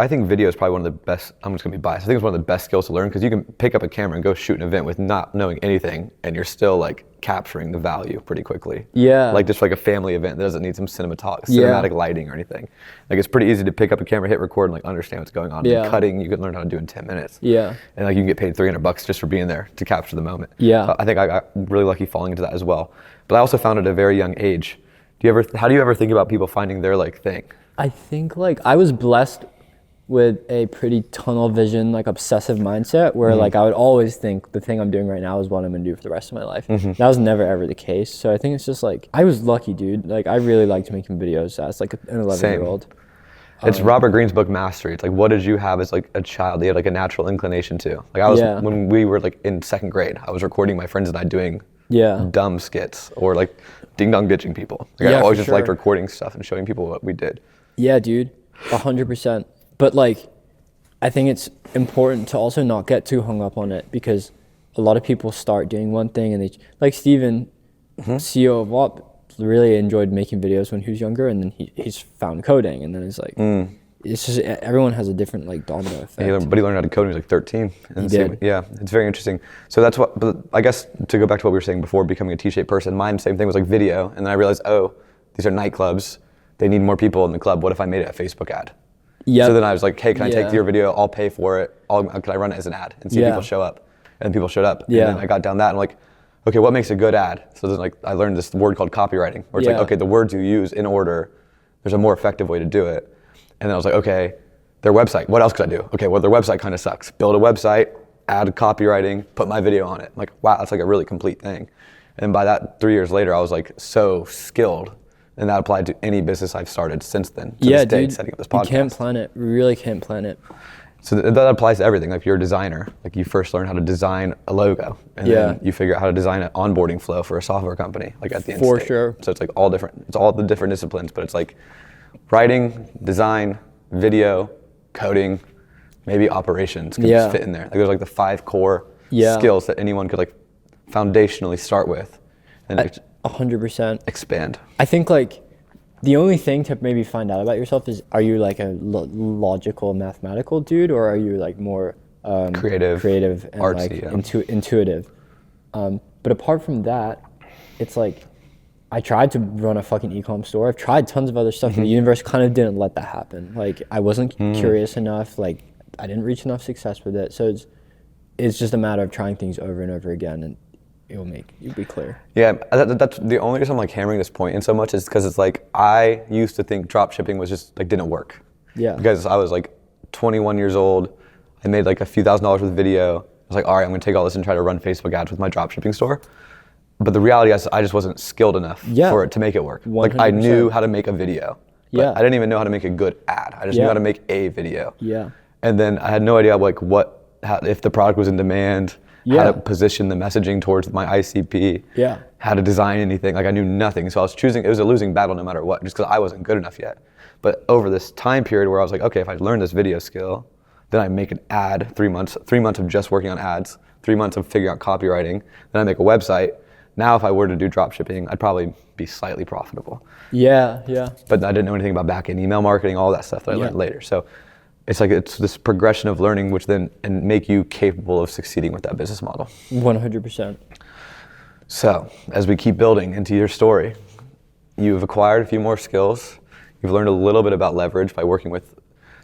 think video is probably one of the best. I'm just gonna be biased. I think it's one of the best skills to learn, because you can pick up a camera and go shoot an event with not knowing anything, and you're still like capturing the value pretty quickly. Yeah. Like just like a family event that doesn't need some cinematic lighting or anything. Like it's pretty easy to pick up a camera, hit record, and like understand what's going on. Yeah. And cutting, you can learn how to do in 10 minutes. Yeah. And like you can get paid $300 just for being there to capture the moment. Yeah. So I think I got really lucky falling into that as well. But I also found at a very young age. How do you ever think about people finding their like thing? I think like I was blessed with a pretty tunnel vision, like obsessive mindset where like I would always think the thing I'm doing right now is what I'm gonna do for the rest of my life. That was never ever the case. So I think it's just like, I was lucky, dude. Like I really liked making videos as like an 11-year-old. It's Robert Greene's book Mastery. It's like, what did you have as like a child that you had like a natural inclination to? Like I was, when we were like in 2nd grade, I was recording my friends and I doing dumb skits or like ding dong ditching people. Like I always just liked recording stuff and showing people what we did. Yeah, dude, 100%. But like, I think it's important to also not get too hung up on it because a lot of people start doing one thing and they, like Steven, CEO of WAP, really enjoyed making videos when he was younger, and then he's found coding, and then it's like, it's just, everyone has a different like domino effect. Yeah, but he learned how to code when he was like 13. And he did. Yeah, it's very interesting. So that's what, but I guess to go back to what we were saying before, becoming a T-shaped person, mine, same thing, was like video, and then I realized, oh, these are nightclubs. They need more people in the club. What if I made it a Facebook ad? Yeah. So then I was like, hey, can I take your video? I'll pay for it. Can I run it as an ad and see if people show up? And people showed up. Yeah. And then I got down that and I'm like, okay, what makes a good ad? So then like I learned this word called copywriting, where it's like, okay, the words you use in order, there's a more effective way to do it. And then I was like, okay, their website, what else could I do? Okay, well, their website kind of sucks. Build a website, add copywriting, put my video on it. I'm like, wow, that's like a really complete thing. And by that, 3 years later, I was like so skilled. And that applied to any business I've started since then. To this day, dude, setting up this podcast. You can't plan it. We really can't plan it. So that applies to everything. Like if you're a designer, like you first learn how to design a logo, and then you figure out how to design an onboarding flow for a software company, like at the end state. Sure. So it's like all different. It's all the different disciplines, but it's like writing, design, video, coding, maybe operations could just fit in there. Like there's like the 5 core skills that anyone could like foundationally start with, and 100% expand. I think like the only thing to maybe find out about yourself is, are you like a logical mathematical dude, or are you like more creative and artsy, like intuitive? But apart from that, it's like I tried to run a fucking e-com store. I've tried tons of other stuff, and the universe kind of didn't let that happen. Like I wasn't curious enough. Like I didn't reach enough success with it. So it's just a matter of trying things over and over again, and you'll be clear. Yeah, that's the only reason I'm like hammering this point in so much is because it's like I used to think drop shipping was just like didn't work. Yeah. Because I was like 21 years old, I made like a few $1,000s with video. I was like, all right, I'm gonna take all this and try to run Facebook ads with my drop shipping store. But the reality is I just wasn't skilled enough for it to make it work. 100%. Like I knew how to make a video, but I didn't even know how to make a good ad. I just knew how to make a video. Yeah. And then I had no idea like if the product was in demand, how to position the messaging towards my ICP, how to design anything. Like I knew nothing. So I was choosing, it was a losing battle no matter what, just because I wasn't good enough yet. But over this time period where I was like, okay, if I learn this video skill, then I make an ad, 3 months of just working on ads, 3 months of figuring out copywriting, then I make a website. Now if I were to do drop shipping, I'd probably be slightly profitable. Yeah. But I didn't know anything about back-end email marketing, all that stuff that I learned later. So it's like it's this progression of learning, which then and make you capable of succeeding with that business model. 100%. So as we keep building into your story, you've acquired a few more skills. You've learned a little bit about leverage by working with.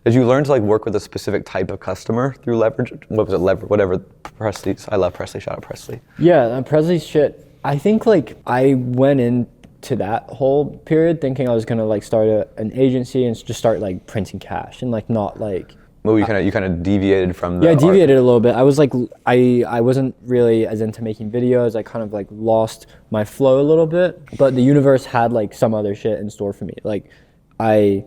Did you learn to like work with a specific type of customer through leverage? What was it? Whatever Presley's. I love Presley. Shout out Presley. Yeah, Presley's shit. I think like I went into that whole period thinking I was gonna like start an agency and just start like printing cash and like not like. Well, you kind of deviated from the. Yeah, I deviated a little bit. I was like I wasn't really as into making videos. I kind of like lost my flow a little bit. But the universe had like some other shit in store for me. Like I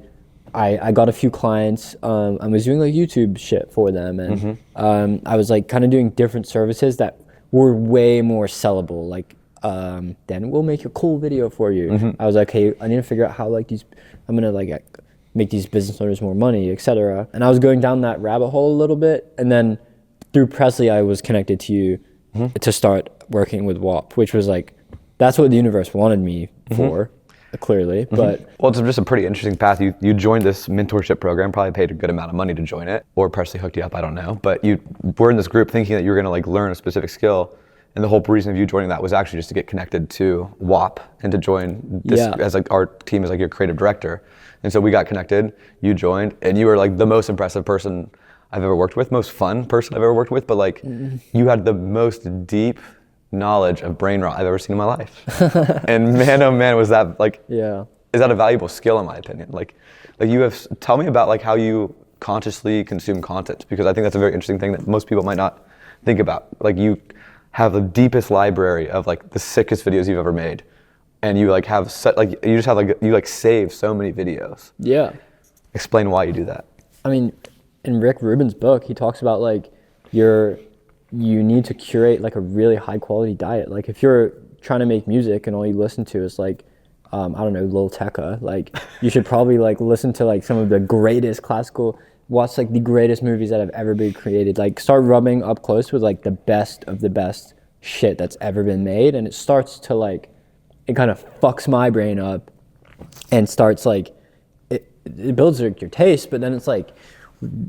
got a few clients. I was doing like YouTube shit for them, and I was like kind of doing different services that were way more sellable. Like. Then we'll make a cool video for you. I was like, hey, I need to figure out how like I'm gonna like make these business owners more money, etc. And I was going down that rabbit hole a little bit, and then through Presley, I was connected to you to start working with WAP, which was like, that's what the universe wanted me for, clearly. But well, it's just a pretty interesting path. You joined this mentorship program, probably paid a good amount of money to join it, or Presley hooked you up, I don't know. But you were in this group thinking that you were gonna like learn a specific skill. And the whole reason of you joining that was actually just to get connected to WAP and to join this as like our team as like your creative director. And so we got connected, you joined, and you were like the most impressive person I've ever worked with, most fun person I've ever worked with, but like you had the most deep knowledge of brain rot I've ever seen in my life. And man, oh man, was that like, is that a valuable skill in my opinion? Like you have, tell me about like how you consciously consume content, because I think that's a very interesting thing that most people might not think about. Like you have the deepest library of like the sickest videos you've ever made, and you like have you just have like you like save so many videos. Yeah. Explain why you do that. I mean, in Rick Rubin's book, he talks about like you need to curate like a really high quality diet. Like if you're trying to make music and all you listen to is like I don't know, Lil Tecca, like you should probably like listen to like some of the greatest classical, watch like the greatest movies that have ever been created, like start rubbing up close with like the best of the best shit that's ever been made. And it starts to like, it kind of fucks my brain up and starts like, it builds your taste, but then it's like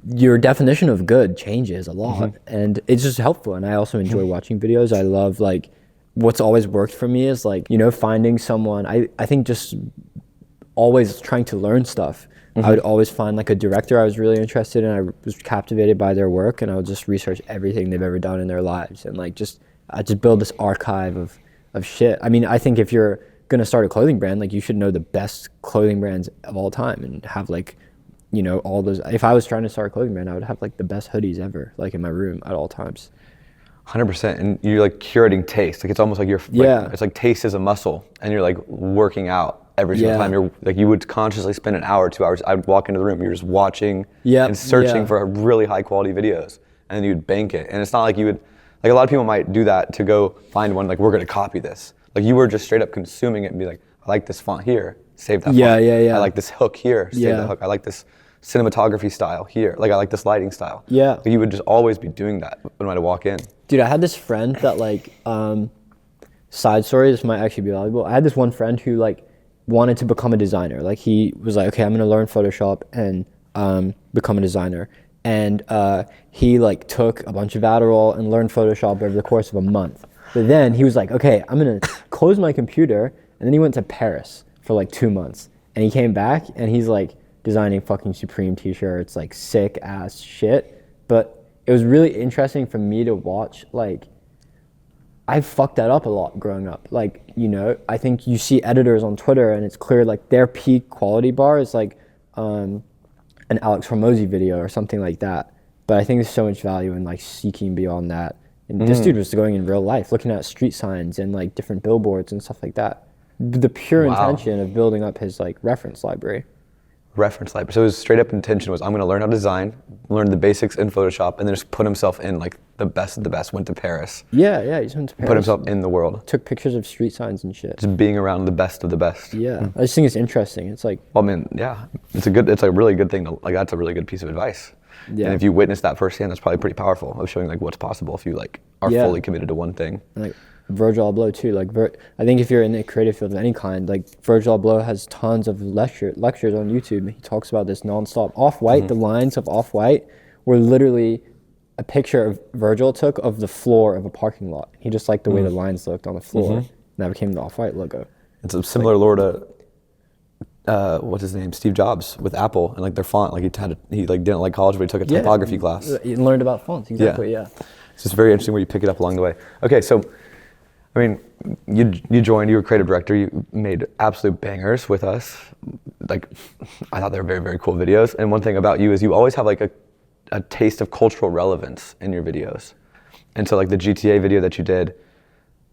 your definition of good changes a lot. And it's just helpful. And I also enjoy watching videos. I love like, what's always worked for me is like, you know, finding someone, I think just always trying to learn stuff. I would always find like a director I was really interested in. I was captivated by their work, and I would just research everything they've ever done in their lives, and like I just build this archive of shit. I mean, I think if you're gonna start a clothing brand, like you should know the best clothing brands of all time and have like, you know, all those. If I was trying to start a clothing brand, I would have like the best hoodies ever, like in my room at all times. 100%. And you're like curating taste. Like it's almost like you're like, it's like taste is a muscle, and you're like working out every single time. You're like, you would consciously spend an hour, 2 hours. I'd walk into the room, you're just watching and searching for really high quality videos, and then you'd bank it. And it's not like you would, like a lot of people might do that to go find one, like we're gonna copy this. Like you were just straight up consuming it and be like, I like this font here, save that font. I like this hook here, save that hook. I like this cinematography style here. Like I like this lighting style. Like you would just always be doing that when I'd walk in. Dude, I had this friend that like, side story, this might actually be valuable. I had this one friend who like wanted to become a designer. Like he was like, okay, I'm gonna learn Photoshop and become a designer. And he like took a bunch of Adderall and learned Photoshop over the course of a month. But then he was like, okay, I'm gonna close my computer. And then he went to Paris for like 2 months. And he came back and he's like designing fucking Supreme t-shirts, like sick ass shit. But it was really interesting for me to watch. Like I fucked that up a lot growing up. Like, you know, I think you see editors on Twitter and it's clear like their peak quality bar is like an Alex Hormozy video or something like that. But I think there's so much value in like seeking beyond that. And this dude was going in real life, looking at street signs and like different billboards and stuff like that. The pure intention of building up his like reference library. So his straight up intention was, I'm gonna learn how to design, learn the basics in Photoshop, and then just put himself in like the best of the best, went to Paris. He just went to Paris. Put himself in the world. Took pictures of street signs and shit. Just being around the best of the best. I just think it's interesting. It's like, well, man, it's a really good thing to, like, that's a really good piece of advice. And if you witness that firsthand, that's probably pretty powerful of showing like what's possible if you like are fully committed to one thing. And, like Virgil Abloh too. Like I think if you're in the creative field of any kind, like Virgil Abloh has tons of lectures on YouTube. He talks about this nonstop. Off-White, the lines of Off-White were literally a picture of Virgil took of the floor of a parking lot. He just liked the way the lines looked on the floor. And that became the Off-White logo. It's a similar lore to what's his name, Steve Jobs with Apple, and like their font. Like he like didn't like college, but he took a typography class. He learned about fonts. Exactly. It's just very interesting where you pick it up along the way. Okay, so I mean, you joined, you were creative director, you made absolute bangers with us. Like, I thought they were very, very cool videos. And one thing about you is you always have like a taste of cultural relevance in your videos. And so like the GTA video that you did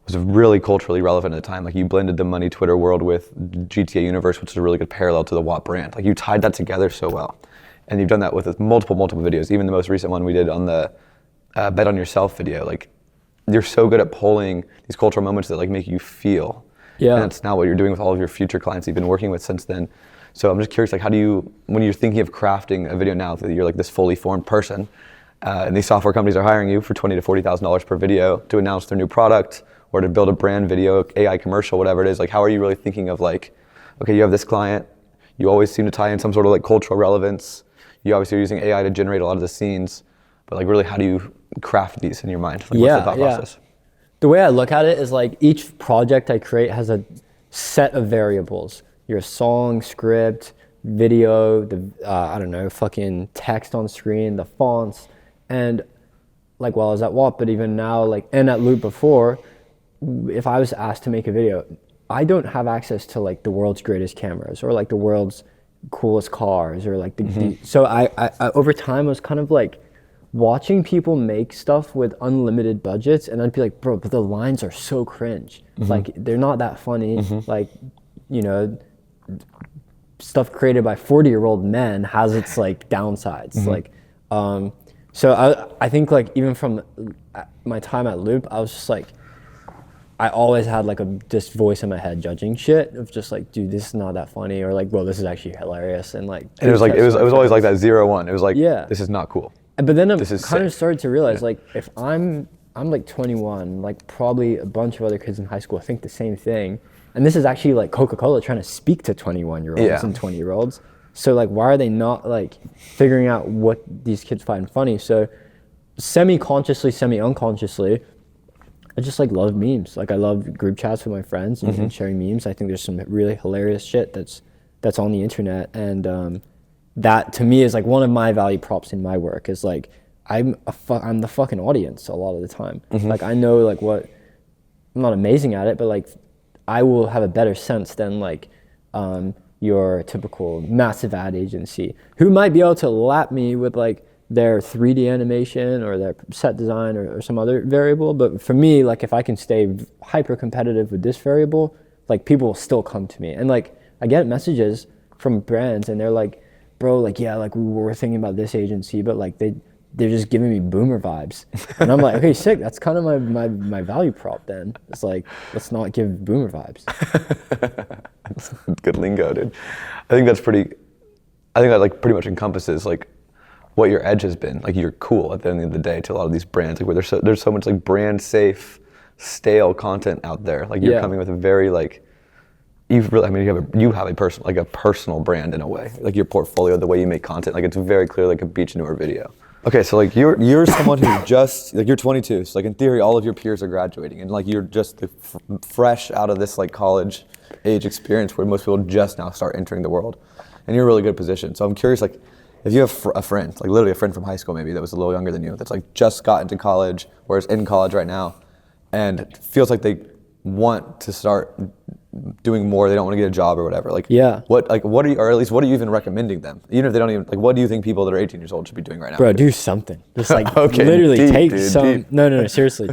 was really culturally relevant at the time. Like you blended the money Twitter world with GTA universe, which is a really good parallel to the WAP brand. Like you tied that together so well. And you've done that with multiple videos. Even the most recent one we did on the Bet on Yourself video. Like, you're so good at pulling these cultural moments that like make you feel. And that's now what you're doing with all of your future clients you've been working with since then. So I'm just curious, like how do you, when you're thinking of crafting a video now that you're like this fully formed person, and these software companies are hiring you for $20,000 to $40,000 per video to announce their new product or to build a brand video, AI commercial, whatever it is, like how are you really thinking of like, okay, you have this client, you always seem to tie in some sort of like cultural relevance, you obviously are using AI to generate a lot of the scenes, but like really how do you craft these in your mind? Like, what's the thought process? The way I look at it is like each project I create has a set of variables. Your song, script, video, the I don't know, fucking text on screen, the fonts, and like while I was at WAP, but even now, like, and at Loop before, if I was asked to make a video, I don't have access to like the world's greatest cameras or like the world's coolest cars or like so I over time was kind of like watching people make stuff with unlimited budgets, and I'd be like, bro, but the lines are so cringe. Like they're not that funny. Like, you know, stuff created by 40-year-old men has its like downsides. Like, so I think like even from my time at Loop, I was just like, I always had like this voice in my head judging shit of just like, dude, this is not that funny, or like, well, this is actually hilarious, and like. And it was like it was always like that 0-1. It was like, yeah, this is not cool. But then I This is kind of sick. started to realize like if I'm like 21, like probably a bunch of other kids in high school think the same thing, and this is actually like Coca-Cola trying to speak to 21-year-olds and 20-year-olds. So like, why are they not like figuring out what these kids find funny? So semi-consciously, semi-unconsciously, I just like love memes. Like I love group chats with my friends and sharing memes. I think there's some really hilarious shit that's on the internet, and that to me is like one of my value props in my work is like I'm the fucking audience a lot of the time. Like I know like what, I'm not amazing at it, but like I will have a better sense than like your typical massive ad agency who might be able to lap me with like their 3D animation or their set design or some other variable. But for me, like if I can stay hyper competitive with this variable, like people will still come to me. And like I get messages from brands and they're like, bro, like, yeah, like we were thinking about this agency, but like they're just giving me boomer vibes. And I'm like, okay, sick. That's kind of my value prop then. It's like, let's not give boomer vibes. Good lingo, dude. I think that like pretty much encompasses like what your edge has been. Like you're cool at the end of the day to a lot of these brands, like where there's so much like brand safe, stale content out there. Like you're coming with a very like, you have a personal brand in a way. Like your portfolio, the way you make content, like it's very clear like a Beechinour video. Okay, so like you're someone who just like you're 22, so like in theory all of your peers are graduating, and like you're just fresh out of this like college age experience where most people just now start entering the world, and you're in a really good position. So I'm curious, like if you have a friend, like literally a friend from high school maybe that was a little younger than you, that's like just got into college or is in college right now, and feels like they want to start doing more, they don't want to get a job or whatever. Like, what are you, or at least what are you even recommending them? Even if they don't even, like, what do you think people that are 18 years old should be doing right now? Bro, do something. Just like Okay, literally deep, take dude, some, deep. no, seriously,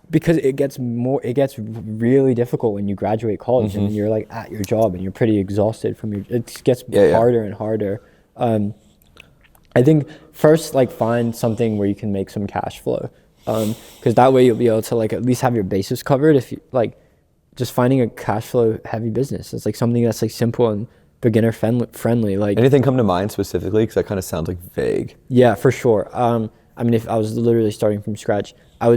because it gets really difficult when you graduate college and you're like at your job and you're pretty exhausted from it gets harder and harder. I think first, like, find something where you can make some cash flow. Because that way you'll be able to like at least have your bases covered. If you like just finding a cash flow heavy business, it's like something that's like simple and beginner friendly. Like anything come to mind specifically? Because that kind of sounds like vague. Yeah, for sure. I mean, if I was literally starting from scratch, I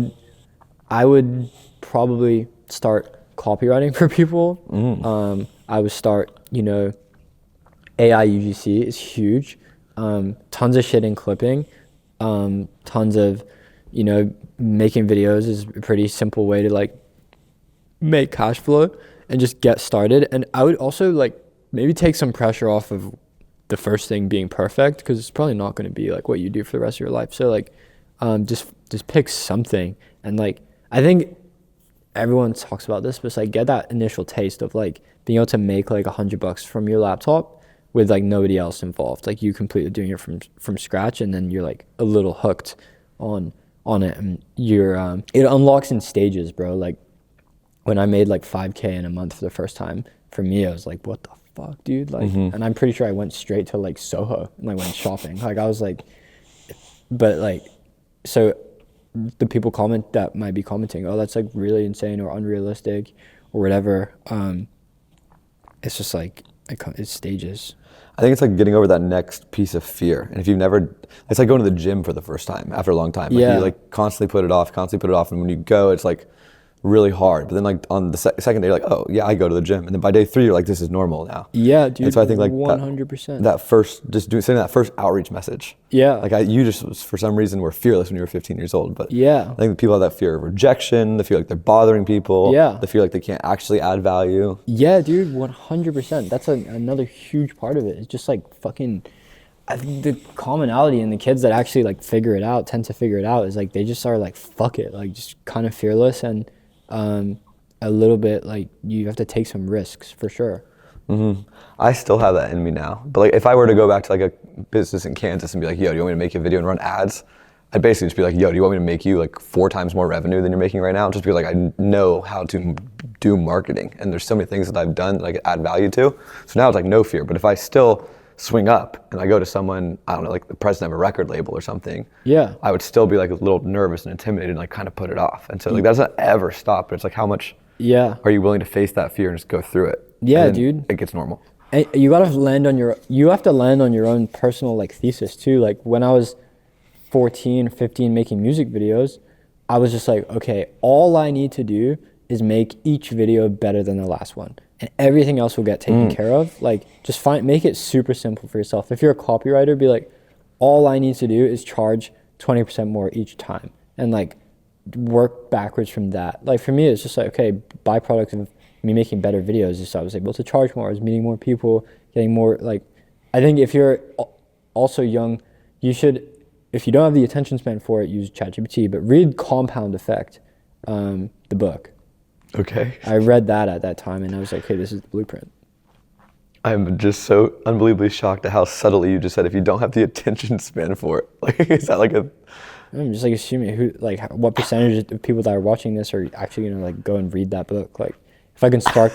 would probably start copywriting for people. I would start, AI UGC is huge. Tons of shit in clipping. Tons of, making videos is a pretty simple way to like make cash flow and just get started. And I would also like maybe take some pressure off of the first thing being perfect, because it's probably not going to be like what you do for the rest of your life. So like just pick something. And like I think everyone talks about this, but it's like get that initial taste of like being able to make like $100 from your laptop with like nobody else involved. Like you completely doing it from scratch, and then you're like a little hooked on it, and you're it unlocks in stages, bro. Like when I made like 5K in a month for the first time, for me I was like, what the fuck, dude? Like and I'm pretty sure I went straight to like Soho and I went shopping. Like I was like, but like, so the people that might be commenting, oh, that's like really insane or unrealistic or whatever, it's just like it's stages. I think it's like getting over that next piece of fear. And if you've never, it's like going to the gym for the first time after a long time. Like you like constantly put it off. And when you go, it's like really hard. But then like on the second day, you're like, oh yeah, I go to the gym. And then by day 3, you're like, this is normal now. Yeah, dude. And so I think like 100%. that first, just sending that first outreach message. Yeah. Like you just for some reason were fearless when you were 15 years old. But yeah, I think people have that fear of rejection. They feel like they're bothering people. Yeah. They feel like they can't actually add value. Yeah, dude, 100%. That's another huge part of it. It's just like fucking. I think the commonality in the kids that actually like tend to figure it out is like they just are like fuck it, like just kind of fearless and a little bit like you have to take some risks for sure. Mm-hmm. I still have that in me now, but like if I were to go back to like a business in Kansas and be like, yo, do you want me to make a video and run ads? I'd basically just be like, yo, do you want me to make you like 4 times more revenue than you're making right now? Just because like I know how to do marketing and there's so many things that I've done that I could add value to. So now it's like no fear. But if I still swing up and I go to someone, I don't know, like the president of a record label or something, yeah, I would still be like a little nervous and intimidated and like kind of put it off. And so like that doesn't ever stop. But it's like how much are you willing to face that fear and just go through it? Yeah, dude. It gets normal. And you have to land on your own personal like thesis too. Like when I was 14, 15 making music videos, I was just like, okay, all I need to do is make each video better than the last one. And everything else will get taken care of. Like just make it super simple for yourself. If you're a copywriter, be like, all I need to do is charge 20% more each time and like work backwards from that. Like for me, it's just like, okay, byproduct of me making better videos is I was able to charge more, I was meeting more people, getting more like, I think if you're also young, you should, if you don't have the attention span for it, use ChatGPT, but read Compound Effect, the book. Okay. I read that at that time and I was like, okay, this is the blueprint. I'm just so unbelievably shocked at how subtly you just said if you don't have the attention span for it. Like, is that like a... I'm just like assuming what percentage of people that are watching this are actually gonna like go and read that book. Like if I can spark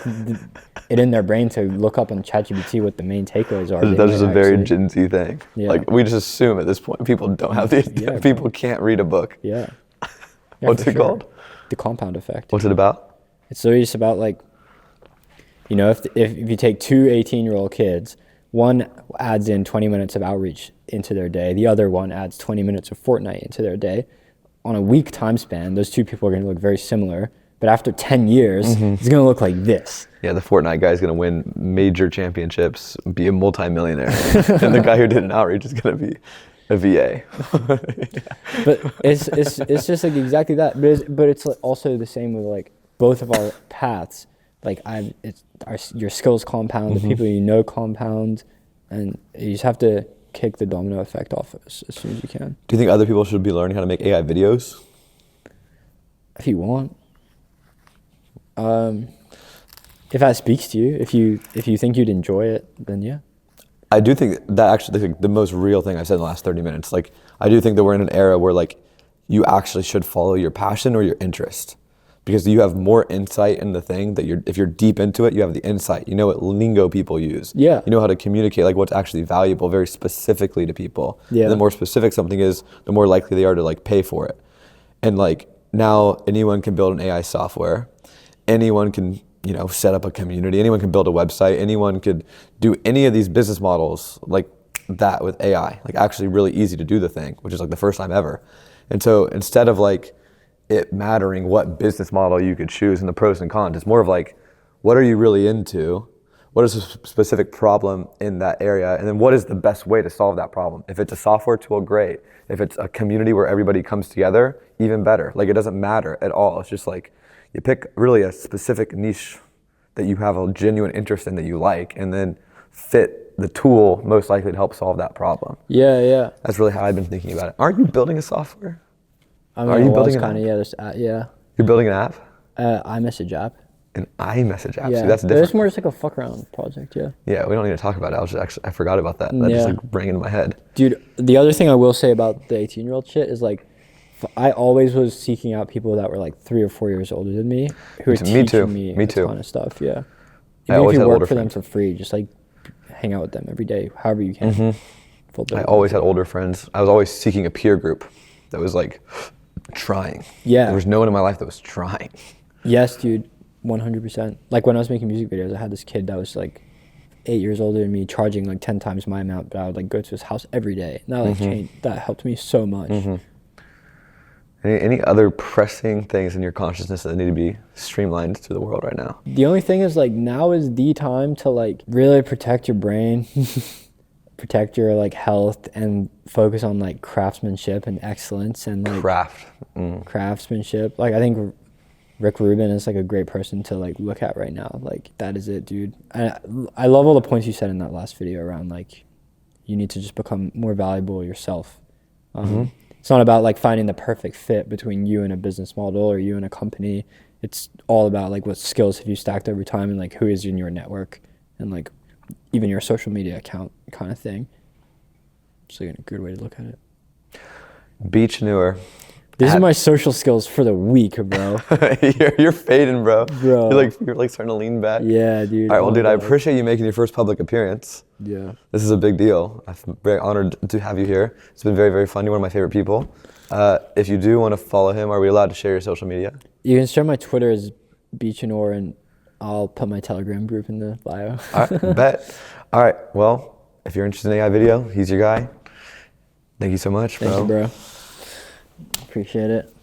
it in their brain to look up on ChatGPT what the main takeaways are. That's just a very Gen Z thing. Yeah. Like we just assume at this point people don't have the, people can't read a book. Yeah. What's it called? The Compound Effect. What's it about? It's literally just about like, you know, if you take 2 18-year-old kids, one adds in 20 minutes of outreach into their day, the other one adds 20 minutes of Fortnite into their day. On a week time span, those two people are going to look very similar, but after 10 years, it's going to look like this. Yeah, the Fortnite guy is going to win major championships, be a multimillionaire, and the guy who did an outreach is going to be a VA. But it's just like exactly that. But it's like also the same with like both of our paths. Like your skills compound, the people you know compound, and you just have to kick the domino effect off as soon as you can. Do you think other people should be learning how to make AI videos? If you want. If that speaks to you, if you think you'd enjoy it, then yeah. I do think that actually the most real thing I've said in the last 30 minutes. Like, I do think that we're in an era where like you actually should follow your passion or your interest, because you have more insight in the thing that if you're deep into it, you have the insight. You know what lingo people use. Yeah. You know how to communicate like what's actually valuable very specifically to people. Yeah. And the more specific something is, the more likely they are to like pay for it. And like now anyone can build an AI software. Anyone can, you know, set up a community. Anyone can build a website. Anyone could do any of these business models like that with AI. Like actually really easy to do the thing, which is like the first time ever. And so instead of like it mattering what business model you could choose and the pros and cons, it's more of like, what are you really into? What is a specific problem in that area? And then what is the best way to solve that problem? If it's a software tool, great. If it's a community where everybody comes together, even better. Like it doesn't matter at all. It's just like, you pick really a specific niche that you have a genuine interest in that you like, and then fit the tool most likely to help solve that problem. Yeah. That's really how I've been thinking about it. Aren't you building a software? I mean, Are you building kind of, yeah. You're building an app? iMessage app. An iMessage app. Yeah. See, that's different. It's more just like a fuck around project, yeah. Yeah, we don't need to talk about it. I forgot about that. That just like rang in my head. Dude, the other thing I will say about the 18-year-old shit is like, I always was seeking out people that were like 3 or 4 years older than me who were teaching me a ton of stuff, yeah. Even if you work for them for free, just like hang out with them every day, however you can. I always had older friends. I was always seeking a peer group that was like trying. Yeah. There was no one in my life that was trying. Yes, dude, 100%. Like when I was making music videos, I had this kid that was like 8 years older than me, charging like 10 times my amount, but I would like go to his house every day. And that like changed, that helped me so much. Any other pressing things in your consciousness that need to be streamlined to the world right now? The only thing is like now is the time to like really protect your brain, protect your like health, and focus on like craftsmanship and excellence and like craftsmanship. Like I think Rick Rubin is like a great person to like look at right now. Like that is it, dude. I love all the points you said in that last video around like you need to just become more valuable yourself. It's not about like finding the perfect fit between you and a business model or you and a company. It's all about like what skills have you stacked over time and like who is in your network and like even your social media account kind of thing. It's like a good way to look at it. Beechinour. These are my social skills for the week, bro. you're fading, bro. Bro. You're like starting to lean back. Yeah, dude. All right, well, dude, I appreciate you making your first public appearance. Yeah. This is a big deal. I'm very honored to have you here. It's been very, very fun. You're one of my favorite people. If you do want to follow him, are we allowed to share your social media? You can share my Twitter as Beechinour, and I'll put my Telegram group in the bio. All right, bet. All right, well, if you're interested in AI video, he's your guy. Thank you so much, bro. Thank you, bro. Appreciate it.